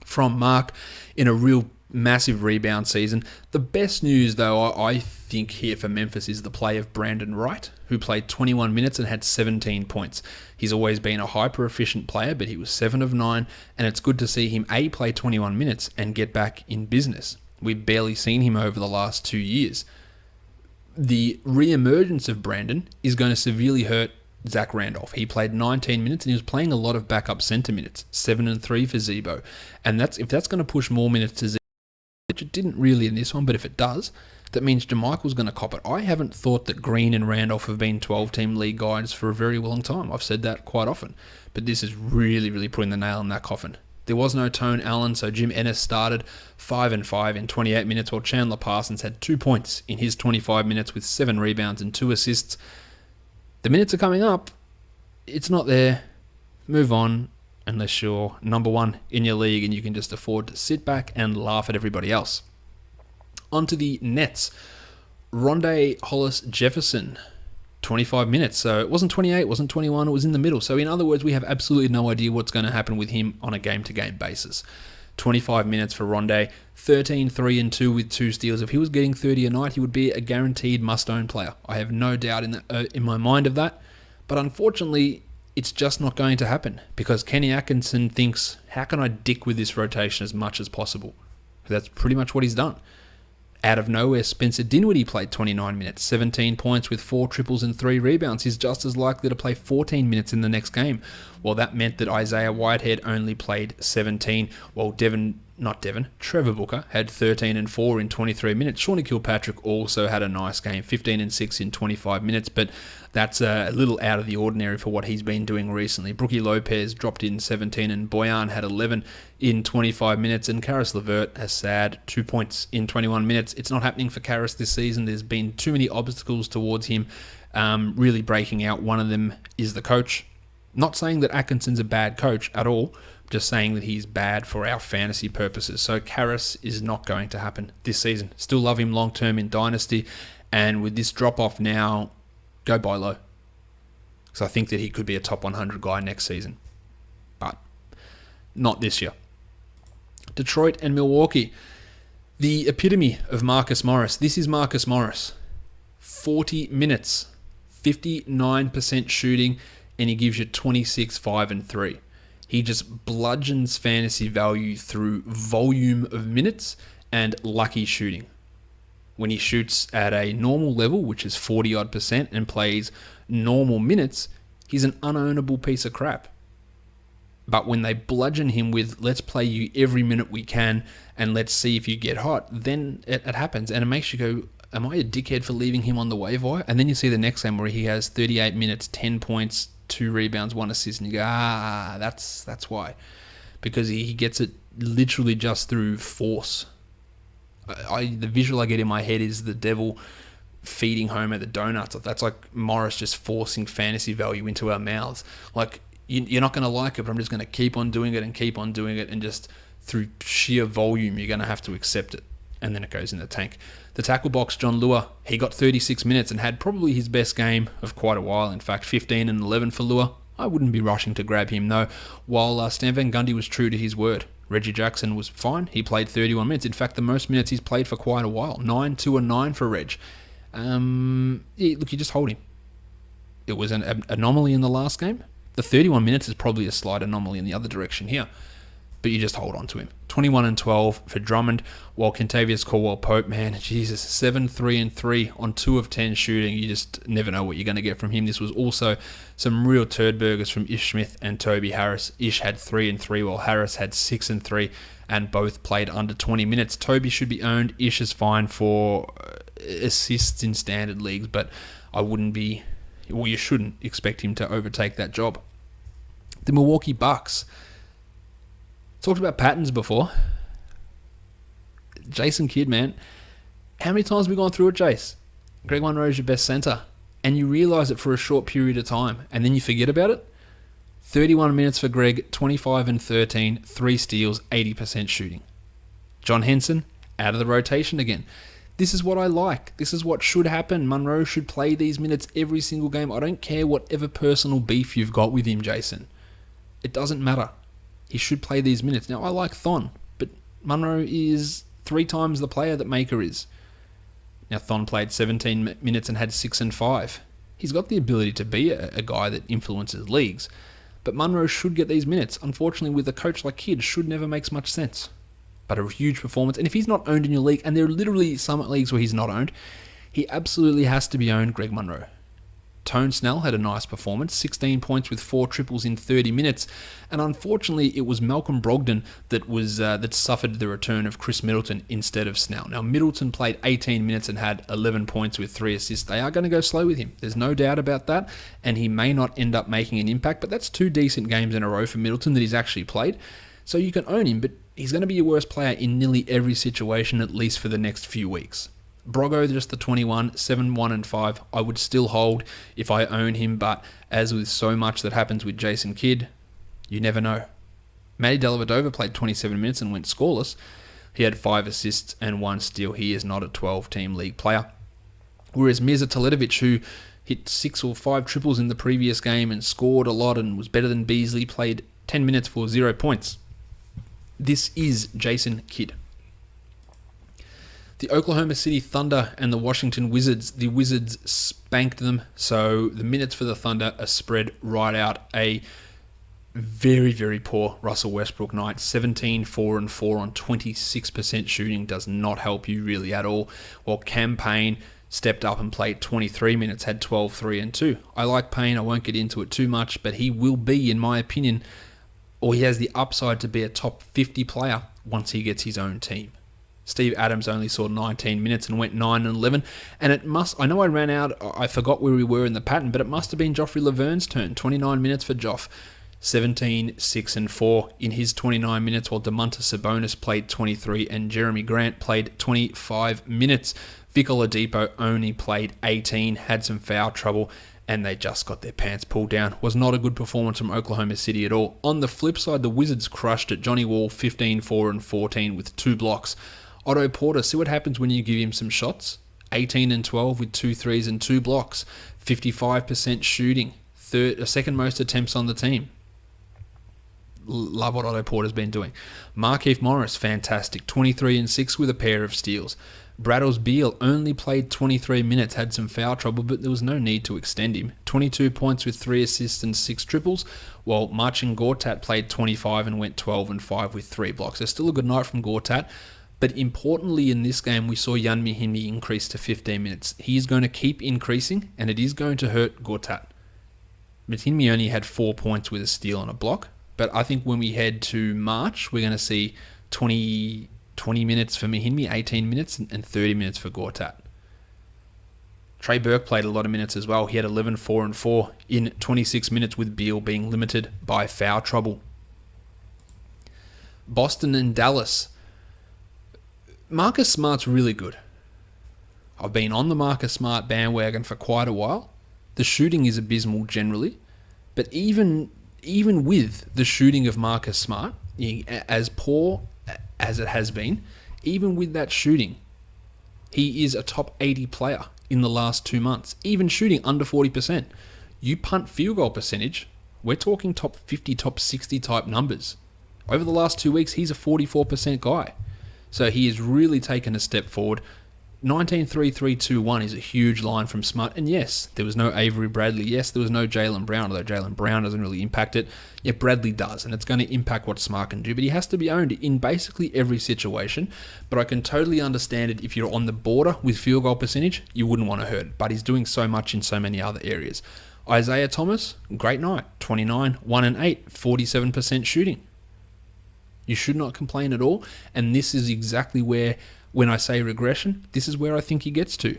from Mark in a real Massive rebound season. The best news, though, I think here for Memphis is the play of Brandon Wright, who played 21 minutes and had 17 points. He's always been a hyper-efficient player, but he was 7 of 9, and it's good to see him, A, play 21 minutes and get back in business. We've barely seen him over the last 2 years. The re-emergence of Brandon is going to severely hurt Zach Randolph. He played 19 minutes and he was playing a lot of backup center minutes, 7 and 3 for Zebo. And if that's going to push more minutes to Zebo, which it didn't really in this one, but if it does, that means JaMychal's going to cop it. I haven't thought that Green and Randolph have been 12-team league guys for a very long time. I've said that quite often. But this is really, really putting the nail in that coffin. There was no Tone Allen, so Jim Ennis started 5 and 5 in 28 minutes, while Chandler Parsons had 2 points in his 25 minutes with 7 rebounds and 2 assists. The minutes are coming up. It's not there. Move on, unless you're number 1 in your league and you can just afford to sit back and laugh at everybody else. On to the Nets. Rondé Hollis Jefferson, 25 minutes. So it wasn't 28, it wasn't 21, it was in the middle. So in other words, we have absolutely no idea what's going to happen with him on a game-to-game basis. 25 minutes for Rondé, 13, 3 and 2 with 2 steals. If he was getting 30 a night, he would be a guaranteed must-own player. I have no doubt in my mind of that. But unfortunately, it's just not going to happen because Kenny Atkinson thinks, how can I dick with this rotation as much as possible? That's pretty much what he's done. Out of nowhere, Spencer Dinwiddie played 29 minutes, 17 points with 4 triples and 3 rebounds. He's just as likely to play 14 minutes in the next game. Well, that meant that Isaiah Whitehead only played 17, while Trevor Booker had 13 and 4 in 23 minutes. Shawnee Kilpatrick also had a nice game, 15 and 6 in 25 minutes, but that's a little out of the ordinary for what he's been doing recently. Brookie Lopez dropped in 17, and Boyan had 11 in 25 minutes, and Karis LeVert has sad 2 points in 21 minutes. It's not happening for Karis this season. There's been too many obstacles towards him really breaking out. One of them is the coach. Not saying that Atkinson's a bad coach at all, just saying that he's bad for our fantasy purposes. So Karis is not going to happen this season. Still love him long-term in Dynasty, and with this drop-off now, go buy low. Because I think that he could be a top 100 guy next season. But not this year. Detroit and Milwaukee. The epitome of Marcus Morris. This is Marcus Morris. 40 minutes, 59% shooting, and he gives you 26, 5 and 3. He just bludgeons fantasy value through volume of minutes and lucky shooting. When he shoots at a normal level, which is 40-odd%, and plays normal minutes, he's an unownable piece of crap. But when they bludgeon him with, let's play you every minute we can, and let's see if you get hot, then it happens. And it makes you go, am I a dickhead for leaving him on the waiver wire? And then you see the next game where he has 38 minutes, 10 points, 2 rebounds, 1 assist, and you go, that's why. Because he gets it literally just through force. The visual I get in my head is the devil feeding Homer the donuts. That's like Morris just forcing fantasy value into our mouths. Like, you're not going to like it, but I'm just going to keep on doing it and keep on doing it, and just through sheer volume, you're going to have to accept it. And then it goes in the tank. The tackle box, John Lua, he got 36 minutes and had probably his best game of quite a while. In fact, 15 and 11 for Lua. I wouldn't be rushing to grab him, though. While Stan Van Gundy was true to his word. Reggie Jackson was fine. He played 31 minutes. In fact, the most minutes he's played for quite a while. 9, 2, and 9 for Reg. Look, you just hold him. It was an anomaly in the last game. The 31 minutes is probably a slight anomaly in the other direction here. But you just hold on to him. 21 and 12 for Drummond, while Kentavious Caldwell-Pope, man, Jesus, 7, 3 and 3 on 2 of 10 shooting. You just never know what you're going to get from him. This was also some real turd burgers from Ish Smith and Toby Harris. Ish had 3 and 3, while Harris had 6 and 3, and both played under 20 minutes. Toby should be owned. Ish is fine for assists in standard leagues, but you shouldn't expect him to overtake that job. The Milwaukee Bucks. Talked about patterns before. Jason Kidd, man. How many times have we gone through it, Jace? Greg Monroe is your best center. And you realise it for a short period of time. And then you forget about it. 31 minutes for Greg, 25 and 13, 3 steals, 80% shooting. John Henson, out of the rotation again. This is what I like. This is what should happen. Monroe should play these minutes every single game. I don't care whatever personal beef you've got with him, Jason. It doesn't matter. He should play these minutes. Now, I like Thon, but Monroe is 3 times the player that Maker is. Now, Thon played 17 minutes and had 6 and 5. He's got the ability to be a guy that influences leagues, but Munro should get these minutes. Unfortunately, with a coach like Kidd, should never makes much sense. But a huge performance, and if he's not owned in your league, and there are literally some leagues where he's not owned, he absolutely has to be owned, Greg Munro. Tone Snell had a nice performance, 16 points with 4 triples in 30 minutes, and unfortunately it was Malcolm Brogdon that suffered the return of Chris Middleton instead of Snell. Now Middleton played 18 minutes and had 11 points with 3 assists. They are going to go slow with him. There's no doubt about that, and he may not end up making an impact, but that's 2 decent games in a row for Middleton that he's actually played. So you can own him, but he's going to be your worst player in nearly every situation, at least for the next few weeks. Brogo, just the 21, 7, 1 and 5. I would still hold if I own him, but as with so much that happens with Jason Kidd, you never know. Matty Dellavedova played 27 minutes and went scoreless. He had 5 assists and 1 steal. He is not a 12-team league player. Whereas Mirza Teletovic, who hit 6 or 5 triples in the previous game and scored a lot and was better than Beasley, played 10 minutes for 0 points. This is Jason Kidd. The Oklahoma City Thunder and the Washington Wizards. The Wizards spanked them, so the minutes for the Thunder are spread right out. A very, very poor Russell Westbrook night. 17, 4 and 4 on 26% shooting does not help you really at all. While Cam Payne stepped up and played 23 minutes, had 12, 3 and 2. I like Payne, I won't get into it too much, but he will be, in my opinion, or he has the upside to be a top 50 player once he gets his own team. Steve Adams only saw 19 minutes and went 9 and 11. And it must, I know I ran out, I forgot where we were in the pattern, but it must have been Joffrey Laverne's turn. 29 minutes for Joff. 17, 6 and 4 in his 29 minutes, while Domantas Sabonis played 23 and Jeremy Grant played 25 minutes. Vic Oladipo only played 18, had some foul trouble, and they just got their pants pulled down. Was not a good performance from Oklahoma City at all. On the flip side, the Wizards crushed it. Johnny Wall, 15, 4 and 14 with 2 blocks. Otto Porter, see what happens when you give him some shots. 18 and 12 with 2 threes and 2 blocks. 55% shooting. Second most attempts on the team. Love what Otto Porter's been doing. Markieff Morris, fantastic. 23 and 6 with a pair of steals. Bradles Beal only played 23 minutes, had some foul trouble, but there was no need to extend him. 22 points with 3 assists and 6 triples, while Marcin Gortat played 25 and went 12 and 5 with 3 blocks. There's still a good night from Gortat. But importantly in this game, we saw Jan Mihimbi increase to 15 minutes. He is going to keep increasing, and it is going to hurt Gortat. Mihimbi only had 4 points with a steal and a block. But I think when we head to March, we're going to see 20 minutes for Mihimbi, 18 minutes, and 30 minutes for Gortat. Trey Burke played a lot of minutes as well. He had 11, 4 and 4 in 26 minutes, with Beal being limited by foul trouble. Boston and Dallas. Marcus Smart's really good. I've been on the Marcus Smart bandwagon for quite a while. The shooting is abysmal generally, but even with the shooting of Marcus Smart, as poor as it has been, even with that shooting, he is a top 80 player in the last 2 months, even shooting under 40%. You punt field goal percentage, we're talking top 50, top 60 type numbers. Over the last 2 weeks, he's a 44% guy. So he has really taken a step forward. 19-3-3-2-1 is a huge line from Smart. And yes, there was no Avery Bradley. Yes, there was no Jaylen Brown, although Jaylen Brown doesn't really impact it. Yeah, Bradley does, and it's going to impact what Smart can do. But he has to be owned in basically every situation. But I can totally understand it if you're on the border with field goal percentage, you wouldn't want to hurt it. But he's doing so much in so many other areas. Isaiah Thomas, great night. 29, 1 and 8, 47% shooting. You should not complain at all, and this is exactly where, when I say regression, this is where I think he gets to.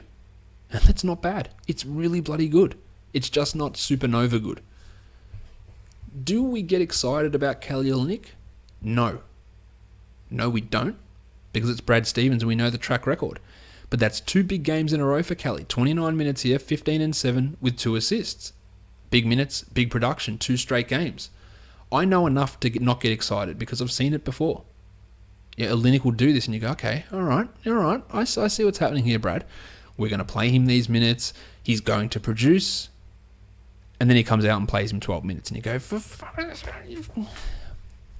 And that's not bad. It's really bloody good. It's just not supernova good. Do we get excited about Kelly Olynyk? No. No, we don't, because it's Brad Stevens and we know the track record. But that's 2 big games in a row for Kelly. 29 minutes here, 15 and 7 with 2 assists. Big minutes, big production, 2 straight games. I know enough to not get excited because I've seen it before. Yeah, Olynyk will do this and you go, okay, all right. I see what's happening here, Brad. We're going to play him these minutes. He's going to produce. And then he comes out and plays him 12 minutes and you go,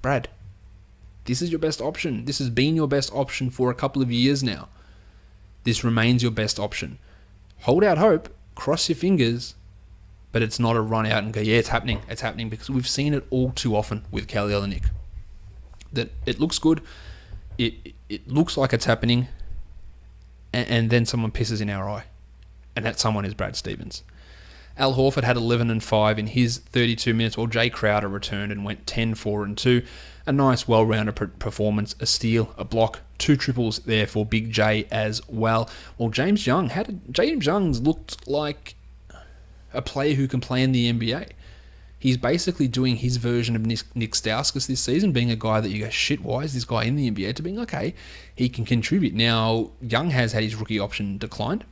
Brad, This is your best option. This has been your best option for a couple of years now. This remains your best option. Hold out hope, cross your fingers, but it's not a run out and go, yeah, it's happening. It's happening, because we've seen it all too often with Kelly Olynyk. That it looks good, it looks like it's happening, and then someone pisses in our eye. And that someone is Brad Stevens. Al Horford had 11 and 5 in his 32 minutes, while Jay Crowder returned and went 10, 4 and 2. A nice, well-rounded performance, a steal, a block, 2 triples there for Big J as well. Well, James Young's looked like a player who can play in the NBA. He's basically doing his version of Nick Stauskas this season, being a guy that you go, shit, why is this guy in the NBA? To being, okay, he can contribute. Now, Young has had his rookie option declined,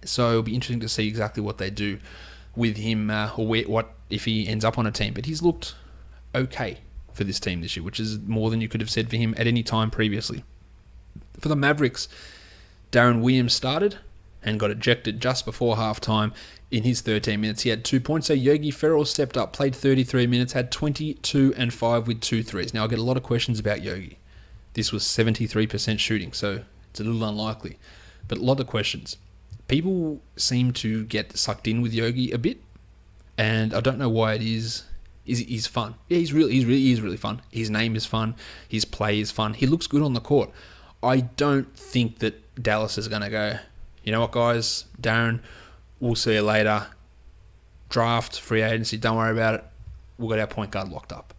so it'll be interesting to see exactly what they do with him, what if he ends up on a team. But he's looked okay for this team this year, which is more than you could have said for him at any time previously. For the Mavericks, Darren Williams started and got ejected just before halftime in his 13 minutes. He had 2 points. So Yogi Ferrell stepped up, played 33 minutes, had 22 and 5 with 2 threes. Now, I get a lot of questions about Yogi. This was 73% shooting, so it's a little unlikely. But a lot of questions. People seem to get sucked in with Yogi a bit, and I don't know why it is. He's fun. Yeah, he is really fun. His name is fun. His play is fun. He looks good on the court. I don't think that Dallas is going to go, you know what, guys, Darren, we'll see you later. Draft, free agency, don't worry about it. We've got our point guard locked up.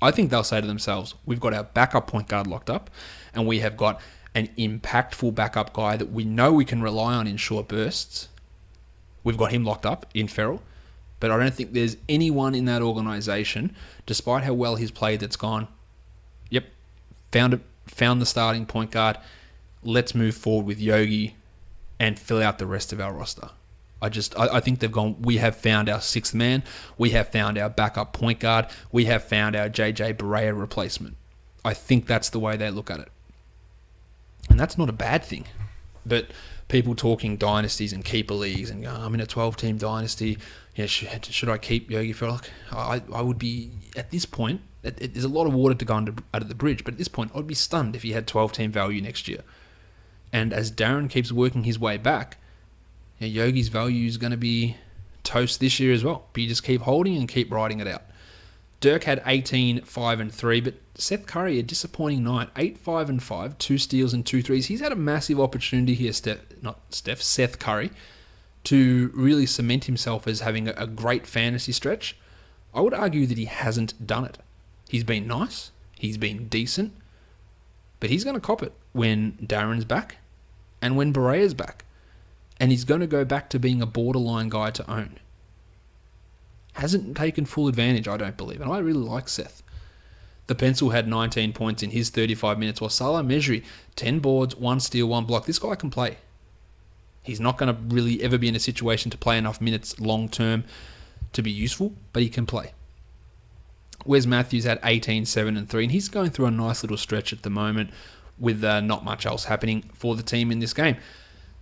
I think they'll say to themselves, we've got our backup point guard locked up, and we have got an impactful backup guy that we know we can rely on in short bursts. We've got him locked up in Ferrell, but I don't think there's anyone in that organization, despite how well he's played, that's gone, yep, found the starting point guard. Let's move forward with Yogi and fill out the rest of our roster. I think they've gone, we have found our sixth man. We have found our backup point guard. We have found our JJ Barea replacement. I think that's the way they look at it. And that's not a bad thing. But people talking dynasties and keeper leagues and I'm in a 12-team dynasty. Yeah, should I keep Yogi Ferrell? I would be, at this point, there's a lot of water to go out of the bridge, but at this point, I'd be stunned if he had 12-team value next year. And as Darren keeps working his way back, Yogi's value is going to be toast this year as well. But you just keep holding and keep riding it out. Dirk had 18, 5 and 3, but Seth Curry, a disappointing night, 8, 5 and 5, 2 steals and 2 threes. He's had a massive opportunity here, Seth Curry, to really cement himself as having a great fantasy stretch. I would argue that he hasn't done it. He's been nice, he's been decent, but he's going to cop it when Darren's back and when Barea's back. And he's going to go back to being a borderline guy to own. Hasn't taken full advantage, I don't believe. And I really like Seth. The Pencil had 19 points in his 35 minutes, while Salah Mejri, 10 boards, 1 steal, 1 block. This guy can play. He's not going to really ever be in a situation to play enough minutes long term to be useful, but he can play. Wes Matthews had 18, 7 and 3, and he's going through a nice little stretch at the moment with not much else happening for the team in this game.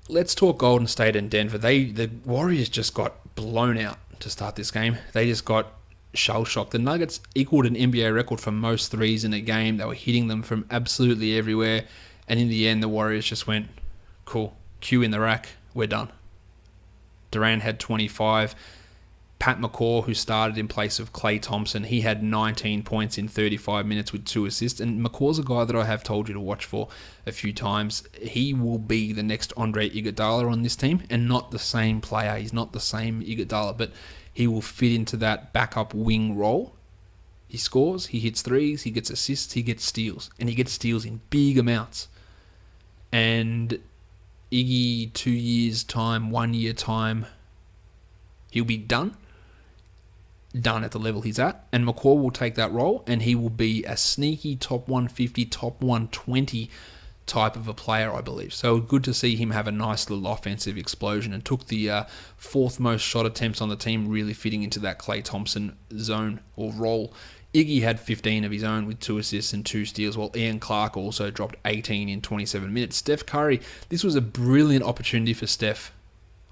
Let's talk Golden State and Denver. The Warriors just got blown out to start this game. They just got shell-shocked. The Nuggets equaled an NBA record for most threes in a game. They were hitting them from absolutely everywhere. And in the end, the Warriors just went, cool, Q in the rack, we're done. Durant had 25. Pat McCaw, who started in place of Klay Thompson, he had 19 points in 35 minutes with 2 assists. And McCaw's a guy that I have told you to watch for a few times. He will be the next Andre Iguodala on this team, and not the same player. He's not the same Iguodala, but he will fit into that backup wing role. He scores, he hits threes, he gets assists, he gets steals. And he gets steals in big amounts. And Iggy, 2 years' time, 1 year time, he'll be done at the level he's at, and McCaw will take that role, and he will be a sneaky top 150, top 120 type of a player, I believe. So good to see him have a nice little offensive explosion, and took the 4th most shot attempts on the team, really fitting into that Klay Thompson zone or role. Iggy had 15 of his own with 2 assists and 2 steals, while Ian Clark also dropped 18 in 27 minutes. Steph Curry, this was a brilliant opportunity for Steph.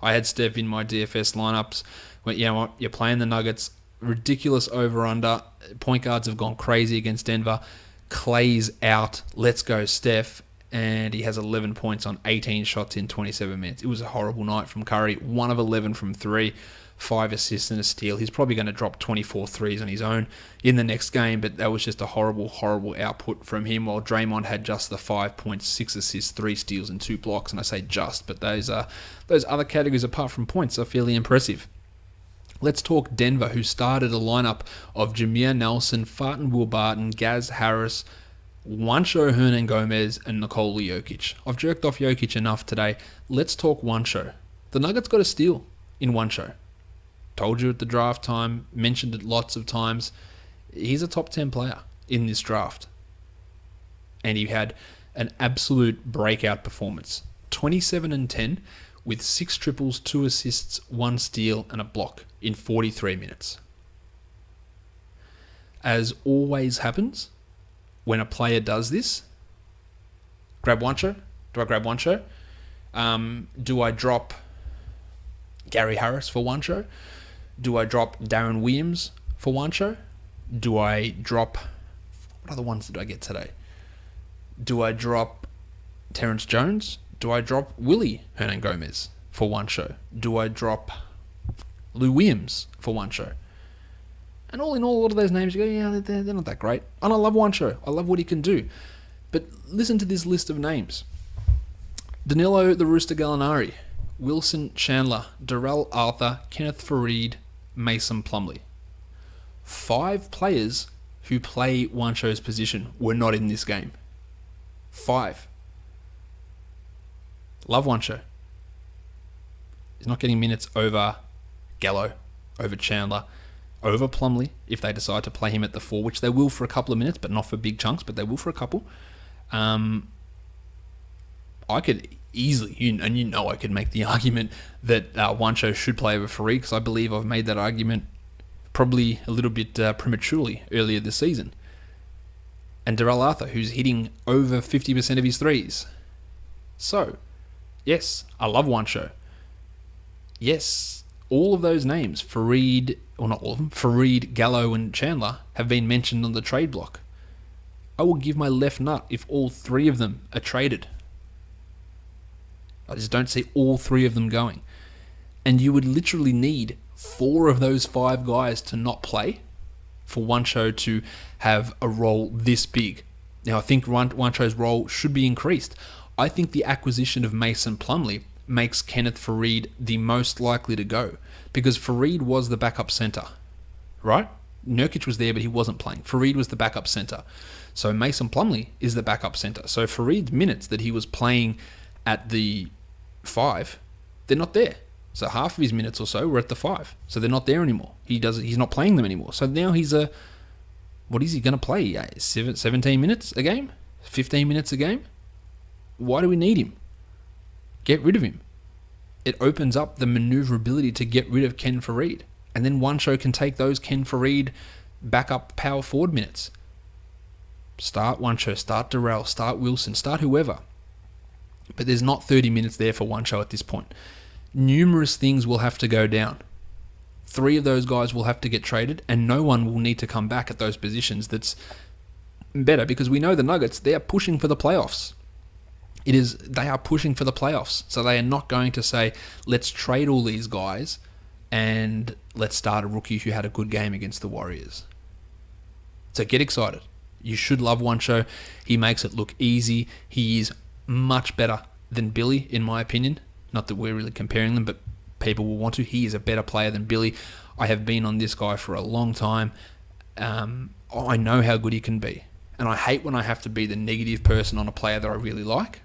I had Steph in my DFS lineups. Went, you know what, you're playing the Nuggets, ridiculous over-under. Point guards have gone crazy against Denver. Clay's out. Let's go, Steph. And he has 11 points on 18 shots in 27 minutes. It was a horrible night from Curry. 1 of 11 from 3. 5 assists and a steal. He's probably going to drop 24 threes on his own in the next game, but that was just a horrible, horrible output from him, while Draymond had just the 5 points, 6 assists, 3 steals, and 2 blocks. And I say just, but those other categories apart from points are fairly impressive. Let's talk Denver, who started a lineup of Jameer Nelson, Farton Will Barton, Gaz Harris, Juancho Hernan-Gomez, and Nikola Jokic. I've jerked off Jokic enough today. Let's talk Juancho. The Nuggets got a steal in Juancho. Told you at the draft time, mentioned it lots of times. He's a top 10 player in this draft. And he had an absolute breakout performance. 27 and 10 with 6 triples, 2 assists, 1 steal, and a block in 43 minutes. As always happens, when a player does this, grab Juancho. Do I grab Juancho? Do I drop Gary Harris for Juancho? Do I drop Darren Williams for Juancho? Do I drop... What other ones did I get today? Do I drop Terrence Jones? Do I drop Willie Hernan-Gomez for Juancho? Do I drop Lou Williams for Juancho? And all in all, a lot of those names, you go, yeah, they're not that great. And I love Juancho. I love what he can do. But listen to this list of names. Danilo the Rooster Gallinari, Wilson Chandler, Darrell Arthur, Kenneth Faried, Mason Plumlee. 5 players who play Juancho's position were not in this game. 5. Love Juancho. He's not getting minutes over Gallo, over Chandler, over Plumlee if they decide to play him at the 4, which they will for a couple of minutes, but not for big chunks, but they will for a couple. I could easily, and you know I could make the argument that Juancho should play over Faried, because I believe I've made that argument probably a little bit prematurely earlier this season. And Darrell Arthur, who's hitting over 50% of his threes. So, yes, I love Juancho. Yes, all of those names, Faried, or not all of them, Faried, Gallo, and Chandler, have been mentioned on the trade block. I will give my left nut if all 3 of them are traded. I just don't see all 3 of them going. And you would literally need 4 of those 5 guys to not play for Juancho to have a role this big. Now, I think Juancho's role should be increased. I think the acquisition of Mason Plumlee makes Kenneth Faried the most likely to go, because Faried was the backup center, right? Nurkic was there, but he wasn't playing. Faried was the backup center. So Mason Plumlee is the backup center. So Faried's minutes that he was playing at the 5, they're not there. So half of his minutes or so were at the 5. So they're not there anymore. He's not playing them anymore. So now what is he going to play? 17 minutes a game? 15 minutes a game? Why do we need him? Get rid of him. It opens up the maneuverability to get rid of Ken Faried. And then Juancho can take those Ken Faried backup power forward minutes. Start Juancho, start Darrell, start Wilson, start whoever. But there's not 30 minutes there for Juancho at this point. Numerous things will have to go down. 3 of those guys will have to get traded, and no one will need to come back at those positions that's better, because we know the Nuggets, they are pushing for the playoffs. They are pushing for the playoffs. So they are not going to say, let's trade all these guys and let's start a rookie who had a good game against the Warriors. So get excited. You should love Juancho. He makes it look easy. He is much better than Billy, in my opinion. Not that we're really comparing them, but people will want to. He is a better player than Billy. I have been on this guy for a long time. I know how good he can be. And I hate when I have to be the negative person on a player that I really like.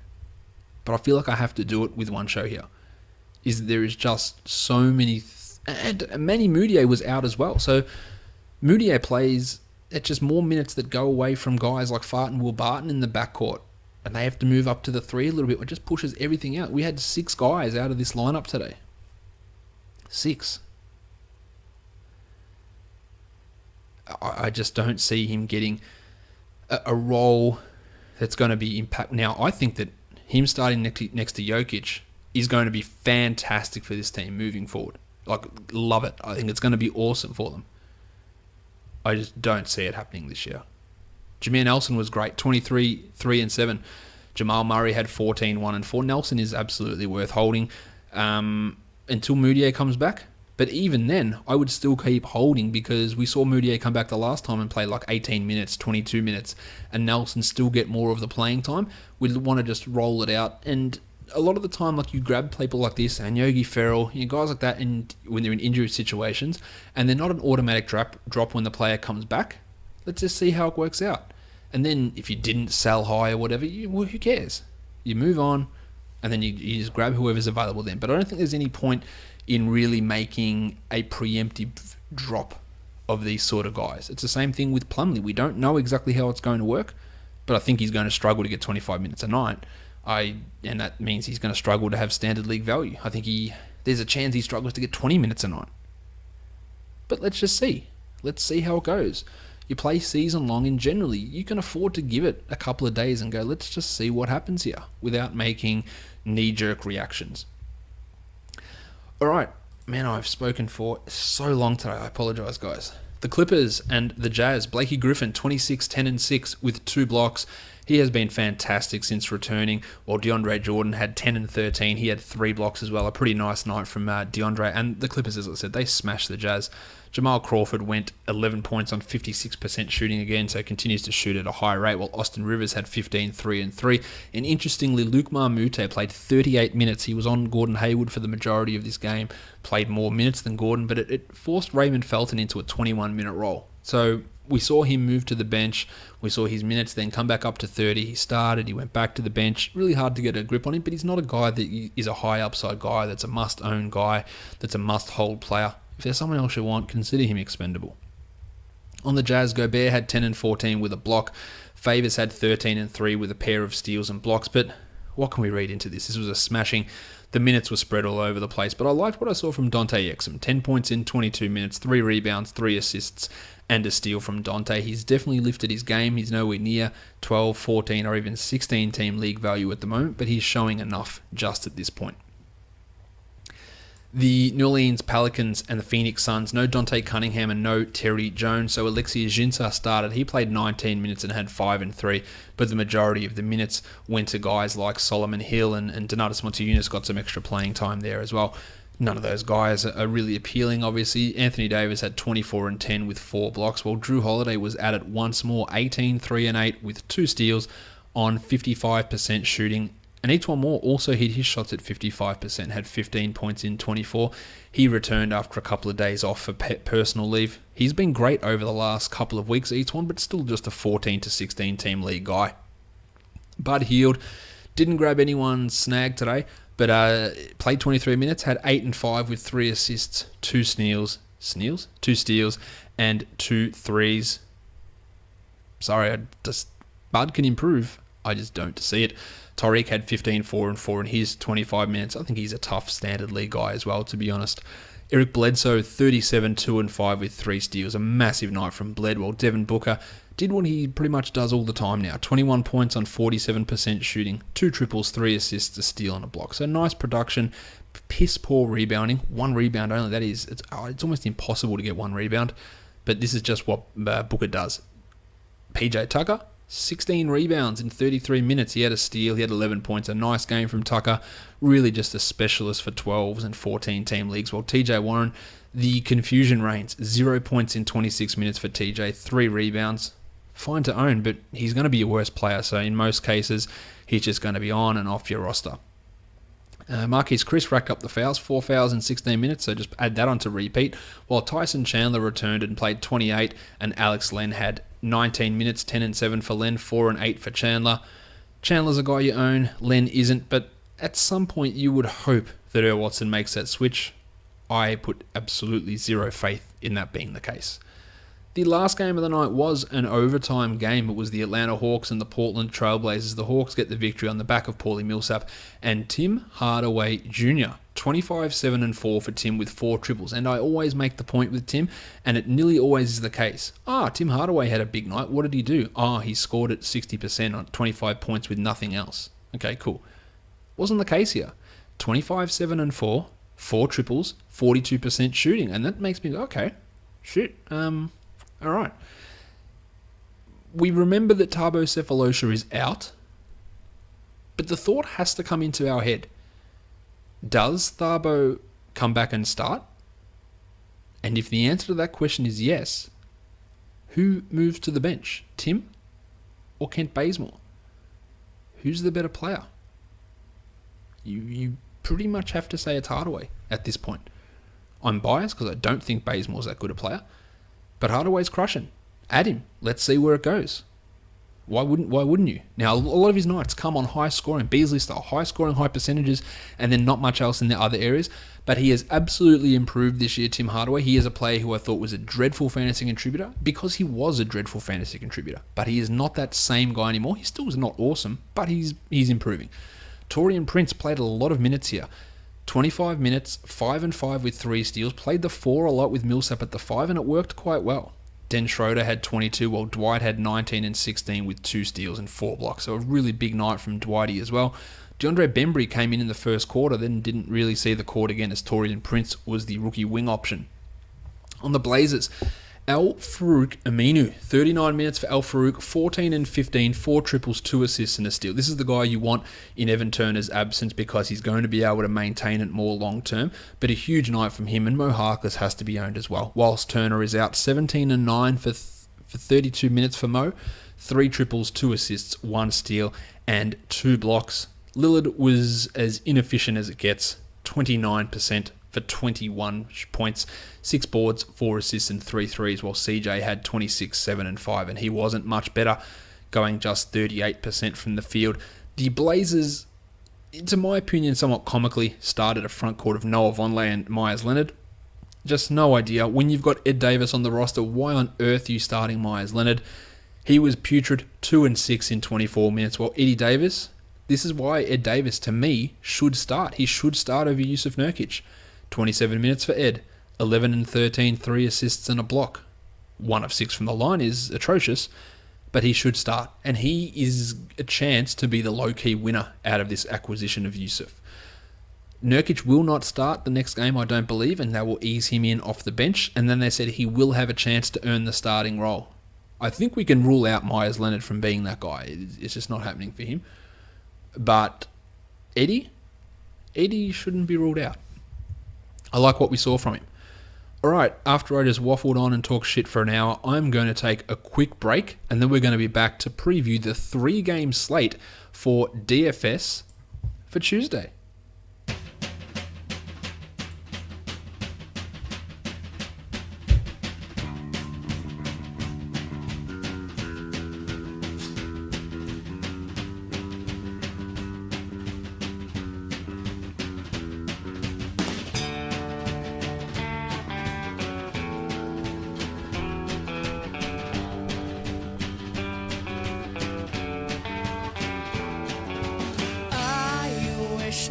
But I feel like I have to do it with Juancho here. There is just so many... and Manny Mudiay was out as well. So Mudiay plays... It's just more minutes that go away from guys like Fart and Will Barton in the backcourt. And they have to move up to the 3 a little bit. It just pushes everything out. We had 6 guys out of this lineup today. 6. I just don't see him getting a role that's going to be impact. Now, I think that him starting next to Jokic is going to be fantastic for this team moving forward. Like, love it. I think it's going to be awesome for them. I just don't see it happening this year. Jameer Nelson was great, 23, 3 and 7. Jamal Murray had 14, 1 and 4. Nelson is absolutely worth holding until Moutier comes back. But even then, I would still keep holding because we saw Moutier come back the last time and play like 18 minutes, 22 minutes, and Nelson still get more of the playing time. We'd want to just roll it out. And a lot of the time, like you grab people like this, and Yogi Ferrell, guys like that, and when they're in injury situations, and they're not an automatic drop when the player comes back. Let's just see how it works out. And then if you didn't sell high or whatever, well, who cares? You move on, and then you just grab whoever's available then. But I don't think there's any point in really making a preemptive drop of these sort of guys. It's the same thing with Plumlee. We don't know exactly how it's going to work, but I think he's going to struggle to get 25 minutes a night. And that means he's going to struggle to have standard league value. I think there's a chance he struggles to get 20 minutes a night. But let's just see. Let's see how it goes. You play season long, and generally you can afford to give it a couple of days and go, let's just see what happens here without making knee-jerk reactions. All right, man, I've spoken for so long today. I apologize, guys. The Clippers and the Jazz. Blakey Griffin, 26, 10 and 6 with 2 blocks. He has been fantastic since returning, while DeAndre Jordan had 10 and 13. He had 3 blocks as well. A pretty nice night from DeAndre. And the Clippers, as I said, they smashed the Jazz. Jamal Crawford went 11 points on 56% shooting again, so continues to shoot at a high rate, while Austin Rivers had 15, 3 and 3. And interestingly, Luke Marmute played 38 minutes. He was on Gordon Hayward for the majority of this game, played more minutes than Gordon, but it forced Raymond Felton into a 21-minute role. So we saw him move to the bench. We saw his minutes then come back up to 30. He started, he went back to the bench. Really hard to get a grip on him, but he's not a guy that is a high upside guy, that's a must-own guy, that's a must-hold player. If there's someone else you want, consider him expendable. On the Jazz, Gobert had 10 and 14 with a block. Favors had 13 and 3 with a pair of steals and blocks. But what can we read into this? This was a smashing. The minutes were spread all over the place. But I liked what I saw from Dante Exum. 10 points in 22 minutes, 3 rebounds, 3 assists, and a steal from Dante. He's definitely lifted his game. He's nowhere near 12, 14, or even 16 team league value at the moment, but he's showing enough just at this point. The New Orleans Pelicans and the Phoenix Suns, no Dante Cunningham and no Terry Jones, so Alexis Jinsa started. He played 19 minutes and had 5 and 3, but the majority of the minutes went to guys like Solomon Hill, and Donatas Motiejunas got some extra playing time there as well. None of those guys are really appealing, obviously. Anthony Davis had 24 and 10 with 4 blocks, while Drew Holiday was at it once more, 18, 3 and 8 with 2 steals on 55% shooting. And Etuan Moore also hit his shots at 55%, had 15 points in 24. He returned after a couple of days off for personal leave. He's been great over the last couple of weeks, Etuan, but still just a 14 to 16 team league guy. Bud Hield didn't grab anyone's snag today, but played 23 minutes, had 8 and 5 with 3 assists, 2 steals, 2 steals, and 2 threes. Sorry, Bud can improve. I just don't see it. Tariq had 15, 4 and 4 in his 25 minutes. I think he's a tough standard league guy as well, to be honest. Eric Bledsoe, 37, 2 and 5 with 3 steals. A massive night from Bled, while Devin Booker did what he pretty much does all the time now. 21 points on 47% shooting, 2 triples, 3 assists, a steal and a block. So nice production, piss poor rebounding. 1 rebound only. That is, it's almost impossible to get 1 rebound. But this is just what Booker does. PJ Tucker, 16 rebounds in 33 minutes. He had a steal. He had 11 points. A nice game from Tucker. Really just a specialist for 12s and 14 team leagues. While TJ Warren, the confusion reigns. 0 points in 26 minutes for TJ. 3 rebounds. Fine to own, but he's going to be your worst player. So in most cases, he's just going to be on and off your roster. Marquise Chris racked up the fouls, 4 fouls in 16 minutes, so just add that on to repeat, while Tyson Chandler returned and played 28, and Alex Len had 19 minutes, 10 and 7 for Len, 4 and 8 for Chandler. Chandler's a guy you own, Len isn't, but at some point you would hope that Earl Watson makes that switch. I put absolutely zero faith in that being the case. The last game of the night was an overtime game. It was the Atlanta Hawks and the Portland Trailblazers. The Hawks get the victory on the back of Paulie Millsap and Tim Hardaway Jr. 25, 7 and 4 for Tim with 4 triples. And I always make the point with Tim, and it nearly always is the case. Tim Hardaway had a big night. What did he do? He scored at 60% on 25 points with nothing else. Okay, cool. Wasn't the case here. 25, 7 and 4, 4 triples, 42% shooting. And that makes me go, okay, shit, all right. we remember that Tabo Cephalosha is out, but the thought has to come into our head. Does Thabo come back and start? And if the answer to that question is yes, who moves to the bench? Tim or Kent Bazemore? Who's the better player? You pretty much have to say it's Hardaway at this point. I'm biased because I don't think Bazemore's that good a player, but Hardaway's crushing. Add him. Let's see where it goes. Why wouldn't you? Now, a lot of his nights come on high scoring, Beasley style, high scoring, high percentages, and then not much else in the other areas. But he has absolutely improved this year, Tim Hardaway. He is a player who I thought was a dreadful fantasy contributor because he was a dreadful fantasy contributor. But he is not that same guy anymore. He still is not awesome, but he's improving. Torian Prince played a lot of minutes here. 25 minutes, 5 and 5 with 3 steals. Played the 4 a lot with Millsap at the 5, and it worked quite well. Den Schroeder had 22, while Dwight had 19 and 16 with 2 steals and 4 blocks. So a really big night from Dwighty as well. DeAndre Bembry came in the first quarter, then didn't really see the court again as Torian Prince was the rookie wing option. On the Blazers, Al-Farouq Aminu, 39 minutes for Al-Farouq, 14 and 15, 4 triples, 2 assists and a steal. This is the guy you want in Evan Turner's absence because he's going to be able to maintain it more long term, but a huge night from him, and Mo Harkless has to be owned as well. Whilst Turner is out, 17 and 9 for 32 minutes for Mo, 3 triples, 2 assists, 1 steal and 2 blocks. Lillard was as inefficient as it gets, 29% for 21 points, 6 boards, 4 assists and 3 threes, while CJ had 26, 7 and 5, and he wasn't much better, going just 38% from the field. The Blazers, to my opinion, somewhat comically started a front court of Noah Vonleh and Myers Leonard. Just no idea. When you've got Ed Davis on the roster, why on earth are you starting Myers Leonard? He was putrid, 2 and 6 in 24 minutes, while Eddie Davis, this is why Ed Davis, to me, should start. He should start over Yusuf Nurkic. 27 minutes for Ed, 11 and 13, 3 assists and a block. 1 of 6 from the line is atrocious, but he should start. And he is a chance to be the low-key winner out of this acquisition of Yusuf. Nurkic will not start the next game, I don't believe, and they will ease him in off the bench. And then they said he will have a chance to earn the starting role. I think we can rule out Myers Leonard from being that guy. It's just not happening for him. But Eddie shouldn't be ruled out. I like what we saw from him. Alright, after I just waffled on and talked shit for an hour, I'm going to take a quick break, and then we're going to be back to preview the 3-game slate for DFS for Tuesday.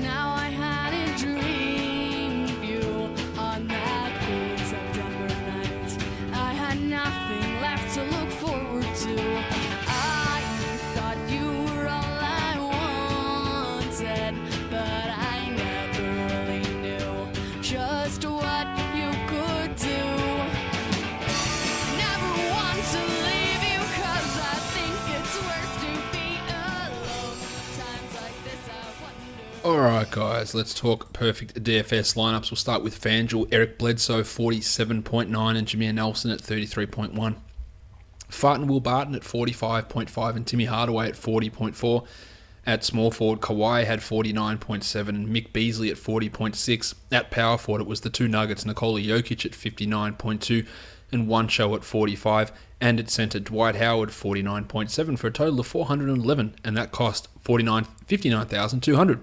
Now I had a dream of you on that cold September night. I had nothing left to look forward to. I thought you were all I wanted, but I never really knew just what you could do. Never want to leave you 'cause I think it's worth to be alone. Times like this I wonder. Alright guys, let's talk perfect DFS lineups. We'll start with FanDuel. Eric Bledsoe 47.9 and Jameer Nelson at 33.1. Fart and Will Barton at 45.5 and Timmy Hardaway at 40.4. At small forward, Kawhi had 49.7 and Mick Beasley at 40.6. At power forward, it was the two Nuggets, Nikola Jokic at 59.2 and One Show at 45. And at center, Dwight Howard 49.7 for a total of 411, and that cost $59,200.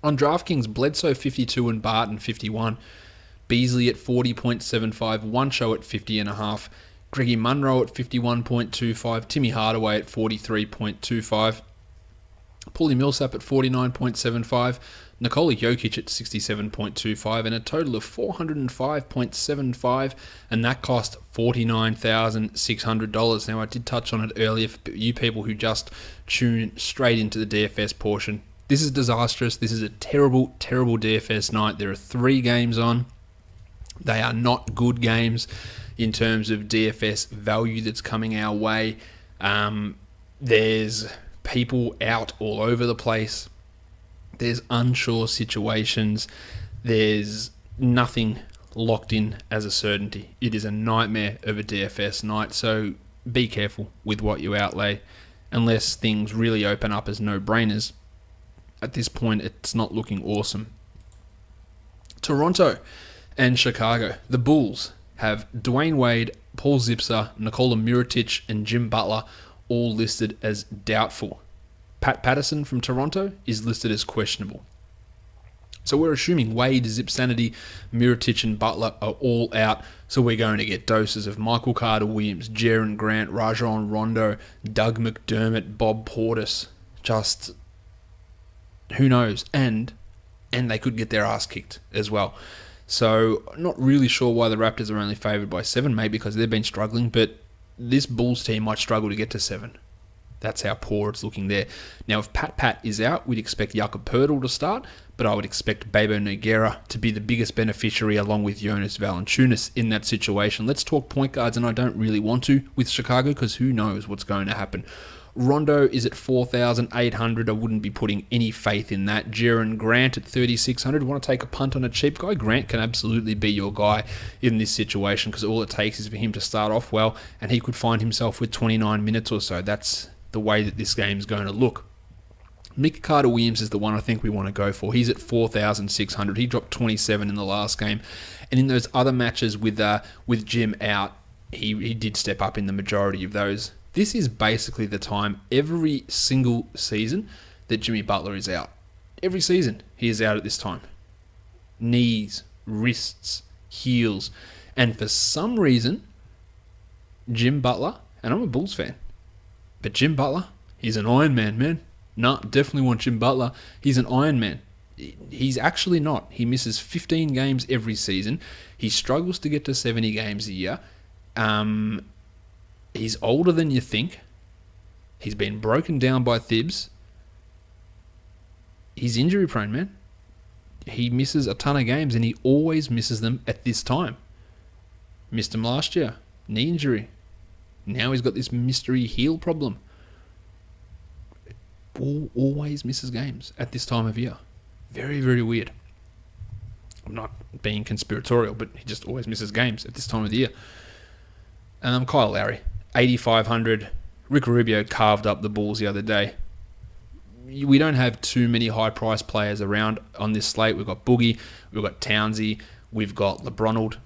On DraftKings, Bledsoe 52 and Barton 51. Beasley at 40.75, One Show at 50.5. Greggy Munro at 51.25, Timmy Hardaway at 43.25. Paulie Millsap at 49.75, Nikola Jokic at 67.25, and a total of 405.75, and that cost $49,600. Now, I did touch on it earlier for you people who just tune straight into the DFS portion. This is disastrous. This is a terrible, terrible DFS night. There are 3 games on. They are not good games in terms of DFS value that's coming our way. There's people out all over the place. There's unsure situations. There's nothing locked in as a certainty. It is a nightmare of a DFS night, so be careful with what you outlay. Unless things really open up as no-brainers, at this point it's not looking awesome. Toronto and Chicago. The Bulls have Dwayne Wade, Paul Zipser, Nikola Mirotic, and Jim Butler all listed as doubtful. Pat Patterson from Toronto is listed as questionable. So we're assuming Wade, Zipsanity, Mirotic, and Butler are all out. So we're going to get doses of Michael Carter-Williams, Jaren Grant, Rajon Rondo, Doug McDermott, Bob Portis. Just who knows? And they could get their ass kicked as well. So not really sure why the Raptors are only favoured by 7. Maybe because they've been struggling, but this Bulls team might struggle to get to 7. That's how poor it's looking there. Now, if Pat is out, we'd expect Jakob Poeltl to start, but I would expect Bebo Nogueira to be the biggest beneficiary along with Jonas Valanciunas in that situation. Let's talk point guards, and I don't really want to with Chicago because who knows what's going to happen. Rondo is at 4,800. I wouldn't be putting any faith in that. Jaren Grant at 3,600. Want to take a punt on a cheap guy? Grant can absolutely be your guy in this situation because all it takes is for him to start off well, and he could find himself with 29 minutes or so. That's the way that this game is going to look. Mick Carter-Williams is the one I think we want to go for. He's at 4,600. He dropped 27 in the last game. And in those other matches with Jim out, he did step up in the majority of those. This is basically the time every single season that Jimmy Butler is out. Every season he is out at this time. Knees, wrists, heels. And for some reason, Jim Butler, and I'm a Bulls fan, but Jim Butler, he's an Iron Man, man. No, definitely want Jim Butler. He's an Iron Man. He's actually not. He misses 15 games every season. He struggles to get to 70 games a year. He's older than you think. He's been broken down by Thibs. He's injury prone, man. He misses a ton of games, and he always misses them at this time. Missed them last year. Knee injury. Now he's got this mystery heel problem. Always misses games at this time of year. Very, very weird. I'm not being conspiratorial, but he just always misses games at this time of the year. Kyle Lowry, 8,500. Rick Rubio carved up the Bulls the other day. We don't have too many high-priced players around on this slate. We've got Boogie, we've got Townsy, we've got LeBronald,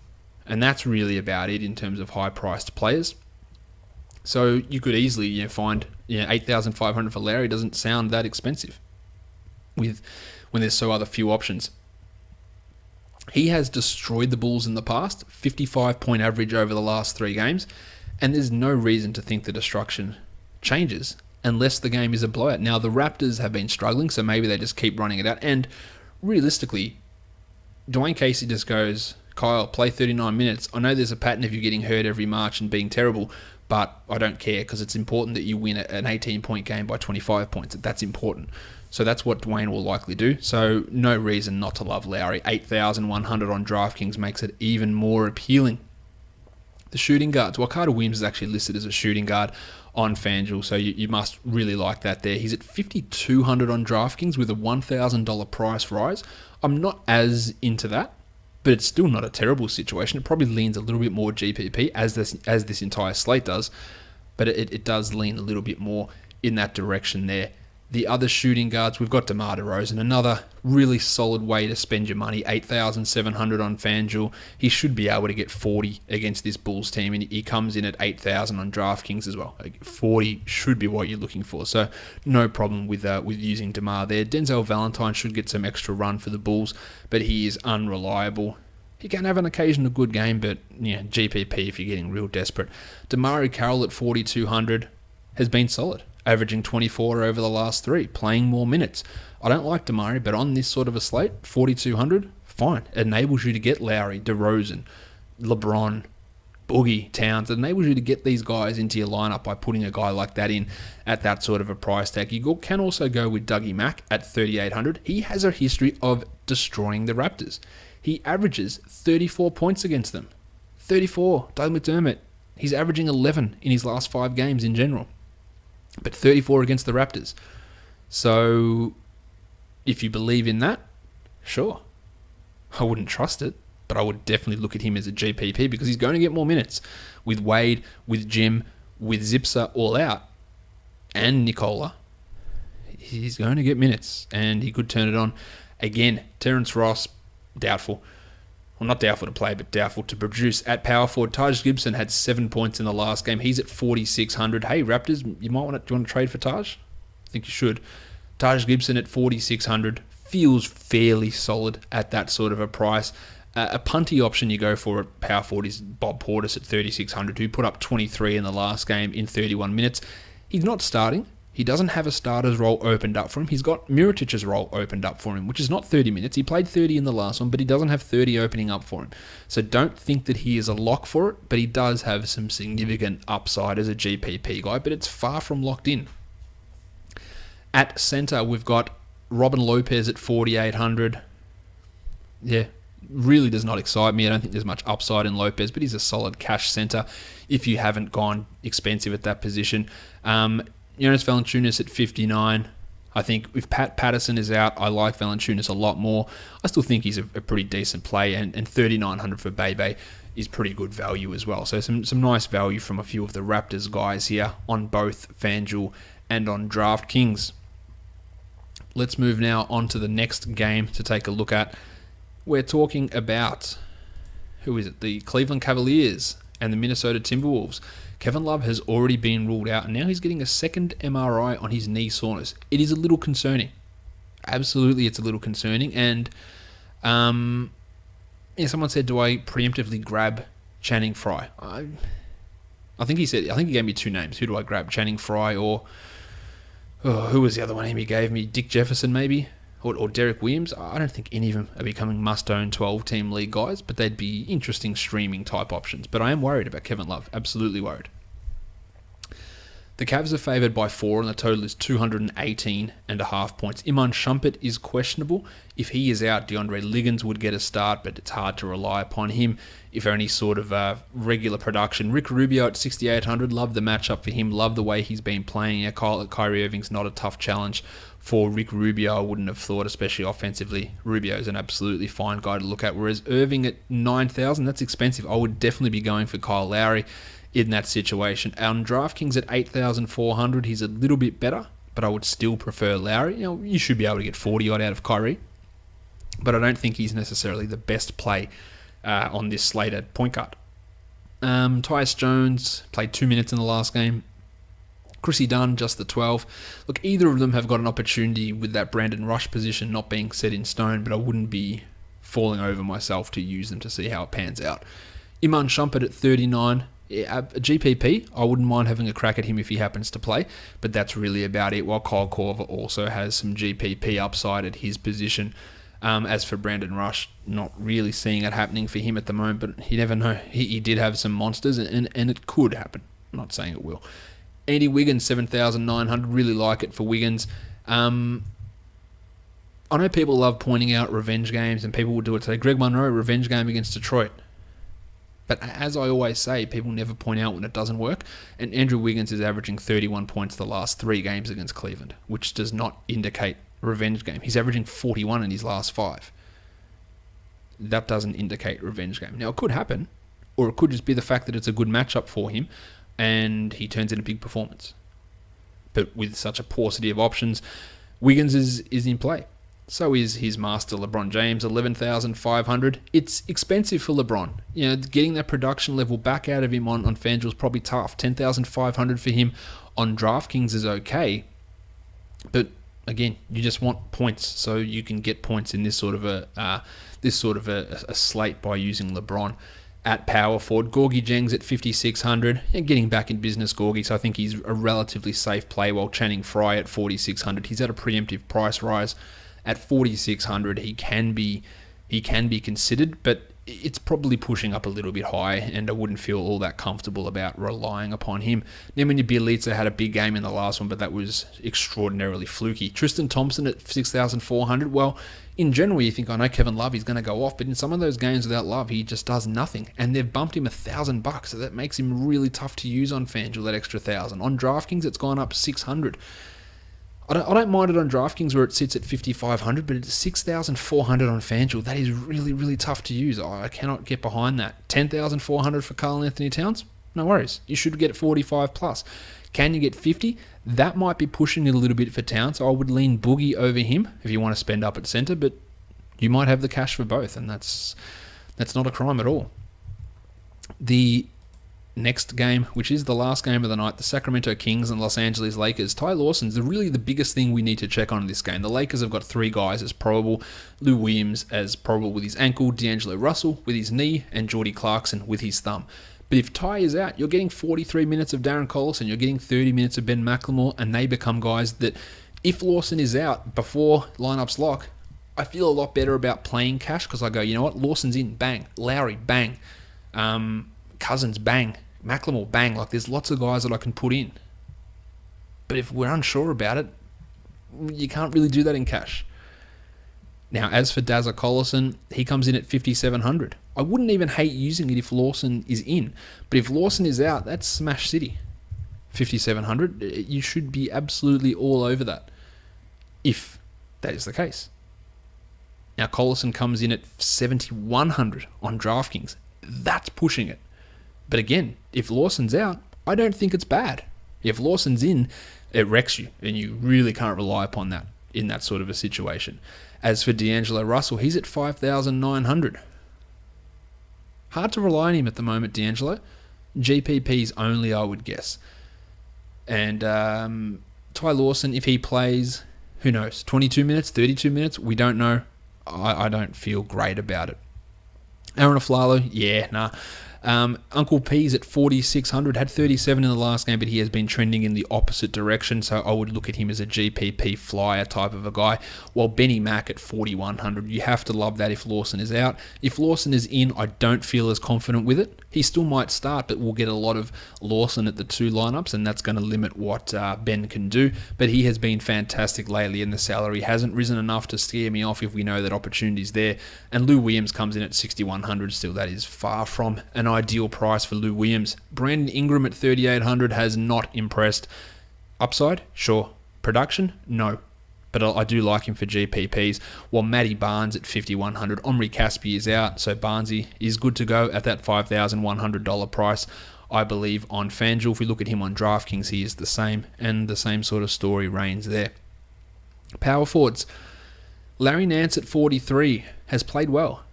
and that's really about it in terms of high-priced players. So you could easily find 8,500 for Lowry. Doesn't sound that expensive when there's so other few options. He has destroyed the Bulls in the past, 55-point average over the last 3 games, and there's no reason to think the destruction changes unless the game is a blowout. Now, the Raptors have been struggling, so maybe they just keep running it out. And realistically, Dwayne Casey just goes, Kyle, play 39 minutes. I know there's a pattern of you getting hurt every March and being terrible, but I don't care because it's important that you win an 18-point game by 25 points. That's important. So that's what Dwayne will likely do. So no reason not to love Lowry. 8,100 on DraftKings makes it even more appealing. The shooting guards. Well, Carter Williams is actually listed as a shooting guard on FanDuel, so you must really like that there. He's at 5,200 on DraftKings with a $1,000 price rise. I'm not as into that, but it's still not a terrible situation. It probably leans a little bit more GPP, as this entire slate does, but it does lean a little bit more in that direction there. The other shooting guards, we've got DeMar DeRozan, another really solid way to spend your money, 8,700 on FanDuel. He should be able to get 40 against this Bulls team, and he comes in at 8,000 on DraftKings as well. 40 should be what you're looking for, so no problem with using DeMar there. Denzel Valentine should get some extra run for the Bulls, but he is unreliable. He can have an occasional good game, but GPP if you're getting real desperate. DeMario Carroll at 4,200 has been solid, averaging 24 over the last 3, playing more minutes. I don't like DeMario, but on this sort of a slate, 4,200, fine. It enables you to get Lowry, DeRozan, LeBron, Boogie, Towns. It enables you to get these guys into your lineup by putting a guy like that in at that sort of a price tag. You can also go with Dougie Mack at 3,800. He has a history of destroying the Raptors. He averages 34 points against them. 34. Doug McDermott. He's averaging 11 in his last 5 games in general. but 34 against the Raptors. So if you believe in that, sure. I wouldn't trust it, but I would definitely look at him as a GPP because he's going to get more minutes with Wade, with Jim, with Zipser all out, and Nicola. He's going to get minutes, and he could turn it on. Again, Terrence Ross, doubtful. Well, not doubtful to play, but doubtful to produce. At power forward, Taj Gibson had 7 points in the last game. He's at 4,600. Hey, Raptors, do you want to trade for Taj? I think you should. Taj Gibson at 4,600 feels fairly solid at that sort of a price. A punty option you go for at power forward is Bob Portis at 3,600, who put up 23 in the last game in 31 minutes. He's not starting. He doesn't have a starter's role opened up for him. He's got Mirotic's role opened up for him, which is not 30 minutes. He played 30 in the last one, but he doesn't have 30 opening up for him. So don't think that he is a lock for it, but he does have some significant upside as a GPP guy, but it's far from locked in. At centre, we've got Robin Lopez at 4,800. Yeah, really does not excite me. I don't think there's much upside in Lopez, but he's a solid cash centre if you haven't gone expensive at that position. Jonas Valanciunas at 59. I think if Pat Patterson is out, I like Valanciunas a lot more. I still think he's a pretty decent play, and 3,900 for Bebe is pretty good value as well. So some nice value from a few of the Raptors guys here on both FanDuel and on DraftKings. Let's move now on to the next game to take a look at. We're talking about, who is it? The Cleveland Cavaliers and the Minnesota Timberwolves. Kevin Love has already been ruled out, and now he's getting a second MRI on his knee soreness. It is a little concerning. Absolutely, it's a little concerning. And someone said, do I preemptively grab Channing Frye? I think he gave me two names. Who do I grab? Channing Frye or... who was the other one he gave me? Dick Jefferson, maybe? Or Derek Williams? I don't think any of them are becoming must-own 12-team league guys, but they'd be interesting streaming-type options. But I am worried about Kevin Love. Absolutely worried. The Cavs are favoured by 4, and the total is 218.5 points. Iman Shumpert is questionable. If he is out, DeAndre Liggins would get a start, but it's hard to rely upon him if any sort of regular production. Rick Rubio at 6,800. Love the matchup for him. Love the way he's been playing. Kyrie Irving's not a tough challenge for Rick Rubio, I wouldn't have thought, especially offensively. Rubio is an absolutely fine guy to look at, whereas Irving at 9,000, that's expensive. I would definitely be going for Kyle Lowry in that situation. On DraftKings at 8,400, he's a little bit better, but I would still prefer Lowry. You should be able to get 40-odd out of Kyrie, but I don't think he's necessarily the best play on this slate at point guard. Tyus Jones played 2 minutes in the last game. Chrissy Dunn, just the 12. Look, either of them have got an opportunity with that Brandon Rush position not being set in stone, but I wouldn't be falling over myself to use them to see how it pans out. Iman Shumpert at 39. A GPP, I wouldn't mind having a crack at him if he happens to play, but that's really about it, while Kyle Korver also has some GPP upside at his position. As for Brandon Rush, not really seeing it happening for him at the moment, but you never know. He did have some monsters, and it could happen. I'm not saying it will. Andy Wiggins, 7,900. Really like it for Wiggins. I know people love pointing out revenge games, and people will do it today. Greg Monroe, revenge game against Detroit. But as I always say, people never point out when it doesn't work. And Andrew Wiggins is averaging 31 points the last 3 games against Cleveland, which does not indicate revenge game. He's averaging 41 in his last 5. That doesn't indicate revenge game. Now, it could happen, or it could just be the fact that it's a good matchup for him, and he turns in a big performance. But with such a paucity of options, Wiggins is in play. So is his master LeBron James, 11,500. It's expensive for LeBron. Getting that production level back out of him on FanDuel is probably tough. 10,500 for him on DraftKings is okay. But again, you just want points, so you can get points in this sort of a slate by using LeBron. At power forward, Gorgie Jeng's at 5,600. Getting back in business, Gorgie, so I think he's a relatively safe play, while Channing Frye at 4,600. He's at a preemptive price rise. At 4,600, he can be considered, but it's probably pushing up a little bit high, and I wouldn't feel all that comfortable about relying upon him. Nemanja Bjelica had a big game in the last one, but that was extraordinarily fluky. Tristan Thompson at 6,400. Well, in general, you think, I know Kevin Love, he's going to go off, but in some of those games without Love, he just does nothing. And they've bumped him $1,000, so that makes him really tough to use on FanDuel, that extra 1,000. On DraftKings, it's gone up 600. I don't mind it on DraftKings where it sits at 5,500, but it's 6,400 on FanDuel. That is really, really tough to use. I cannot get behind that. 10,400 for Karl Anthony Towns? No worries. You should get 45 plus. Can you get 50? That might be pushing it a little bit for Towns. So I would lean Boogie over him if you want to spend up at centre, but you might have the cash for both, and that's not a crime at all. The next game, which is the last game of the night, the Sacramento Kings and Los Angeles Lakers. Ty Lawson's really the biggest thing we need to check on in this game. The Lakers have got 3 guys as probable. Lou Williams as probable with his ankle, D'Angelo Russell with his knee, and Jordy Clarkson with his thumb. But if Ty is out, you're getting 43 minutes of Darren Collison, you're getting 30 minutes of Ben McLemore, and they become guys that, if Lawson is out before lineups lock, I feel a lot better about playing cash, because I go, you know what, Lawson's in, bang. Lowry, bang. Cousins, bang. McLemore, bang. Like, there's lots of guys that I can put in. But if we're unsure about it, you can't really do that in cash. Now, as for Dazza Collison, he comes in at 5,700. I wouldn't even hate using it if Lawson is in. But if Lawson is out, that's Smash City. 5,700. You should be absolutely all over that, if that is the case. Now, Collison comes in at 7,100 on DraftKings. That's pushing it. But again, if Lawson's out, I don't think it's bad. If Lawson's in, it wrecks you, and you really can't rely upon that in that sort of a situation. As for D'Angelo Russell, he's at 5,900. Hard to rely on him at the moment, D'Angelo. GPPs only, I would guess. And Ty Lawson, if he plays, who knows, 22 minutes, 32 minutes, we don't know. I don't feel great about it. Aaron Aflalo, yeah, nah. Uncle P's at 4,600, had 37 in the last game, but he has been trending in the opposite direction, so I would look at him as a GPP flyer type of a guy, while Benny Mack at 4,100. You have to love that if Lawson is out. If Lawson is in, I don't feel as confident with it. He still might start, but we'll get a lot of Lawson at the 2 lineups, and that's going to limit what Ben can do, but he has been fantastic lately, and the salary hasn't risen enough to scare me off if we know that opportunity's there. And Lou Williams comes in at 6,100 still. That is far from an ideal price for Lou Williams. Brandon Ingram at 3,800 has not impressed. Upside? Sure. Production? No. But I do like him for GPPs. While Matty Barnes at 5,100. Omri Caspi is out, so Barnesy is good to go at that $5,100 price. I believe on FanDuel, if we look at him on DraftKings, he is the same, and the same sort of story reigns there. Power forwards. Larry Nance at 43 has played well.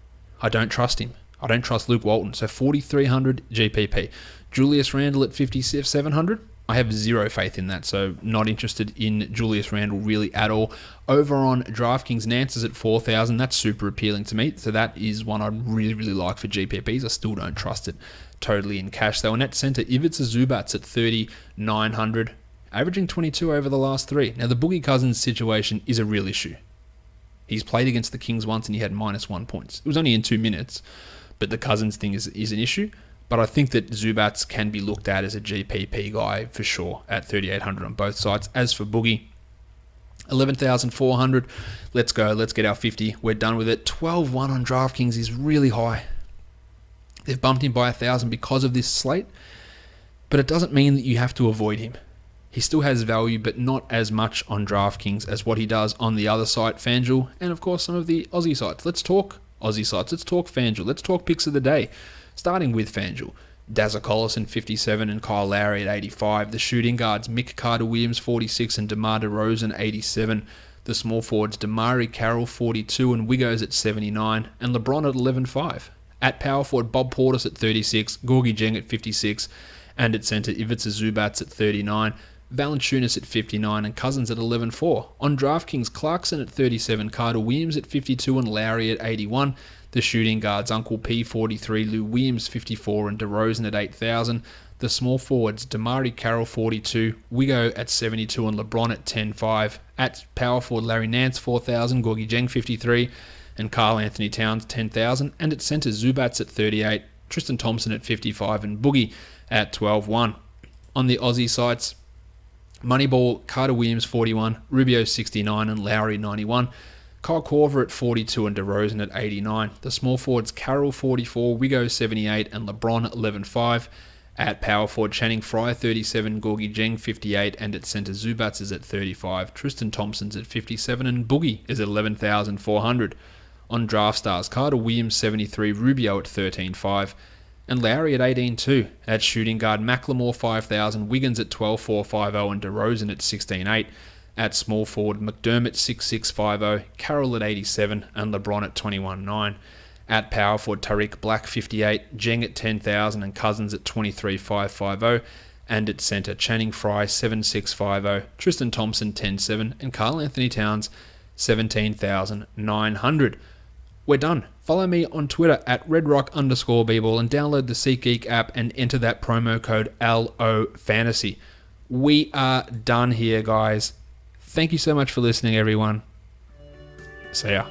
I don't trust him. I don't trust Luke Walton, so 4,300 GPP. Julius Randle at 5,700. I have zero faith in that, so not interested in Julius Randle really at all. Over on DraftKings, Nance is at 4,000. That's super appealing to me, so that is one I really, really like for GPPs. I still don't trust it totally in cash, though. And at centre, Ivica Zubats at 3,900, averaging 22 over the last 3. Now, the Boogie Cousins situation is a real issue. He's played against the Kings once and he had -1 points. It was only in 2 minutes. But the Cousins thing is an issue. But I think that Zubats can be looked at as a GPP guy for sure at 3,800 on both sides. As for Boogie, 11,400. Let's go. Let's get our 50. We're done with it. 12-1 on DraftKings is really high. They've bumped him by 1,000 because of this slate. But it doesn't mean that you have to avoid him. He still has value, but not as much on DraftKings as what he does on the other site, FanDuel, and of course some of the Aussie sites. Let's talk Aussie sites. Let's talk FanDuel. Let's talk picks of the day. Starting with FanDuel. Dazza Collison, 57, and Kyle Lowry at 85. The shooting guards, Mick Carter-Williams, 46, and DeMar DeRozan, 87. The small forwards, Damari Carroll, 42, and Wiggos at 79, and LeBron at 11.5. At power forward, Bob Portis at 36, Gorgie Jeng at 56, and at centre, Ivica Zubats at 39. Valanciunas at 59 and Cousins at 11.4. On DraftKings, Clarkson at 37, Carter Williams at 52 and Lowry at 81. The shooting guards, Uncle P 43, Lou Williams 54 and DeRozan at 8,000. The small forwards, Damari Carroll 42, Wiggo at 72 and LeBron at 10.5. At power forward, Larry Nance 4,000, Gorgie Jeng 53. and Carl Anthony Towns 10,000, and at centre Zubats at 38, Tristan Thompson at 55, and Boogie at 12-1. On the Aussie sites, Moneyball, Carter Williams 41, Rubio 69, and Lowry 91. Kyle Korver at 42 and DeRozan at 89. The small forwards Carroll 44, Wigo 78, and LeBron 11.5. At power forward, Channing Frye 37, Gorgie Jeng 58, and at centre Zubats is at 35. Tristan Thompson's at 57, and Boogie is at 11,400. On draft stars, Carter Williams 73, Rubio at 13.5, and Lowry at 18.2. At shooting guard, Macklemore 5,000, Wiggins at 12.450, and DeRozan at 16.8. At small forward, McDermott 6.650, Carroll at 87, and LeBron at 21.9. At power forward, Tariq Black 58, Jeng at 10,000, and Cousins at 23.550. And at centre, Channing Frye 7.650, Tristan Thompson 10.7, and Carl Anthony Towns 17,900. We're done. Follow me on Twitter at redrock_bball and download the SeatGeek app and enter that promo code LOFantasy. We are done here, guys. Thank you so much for listening, everyone. See ya.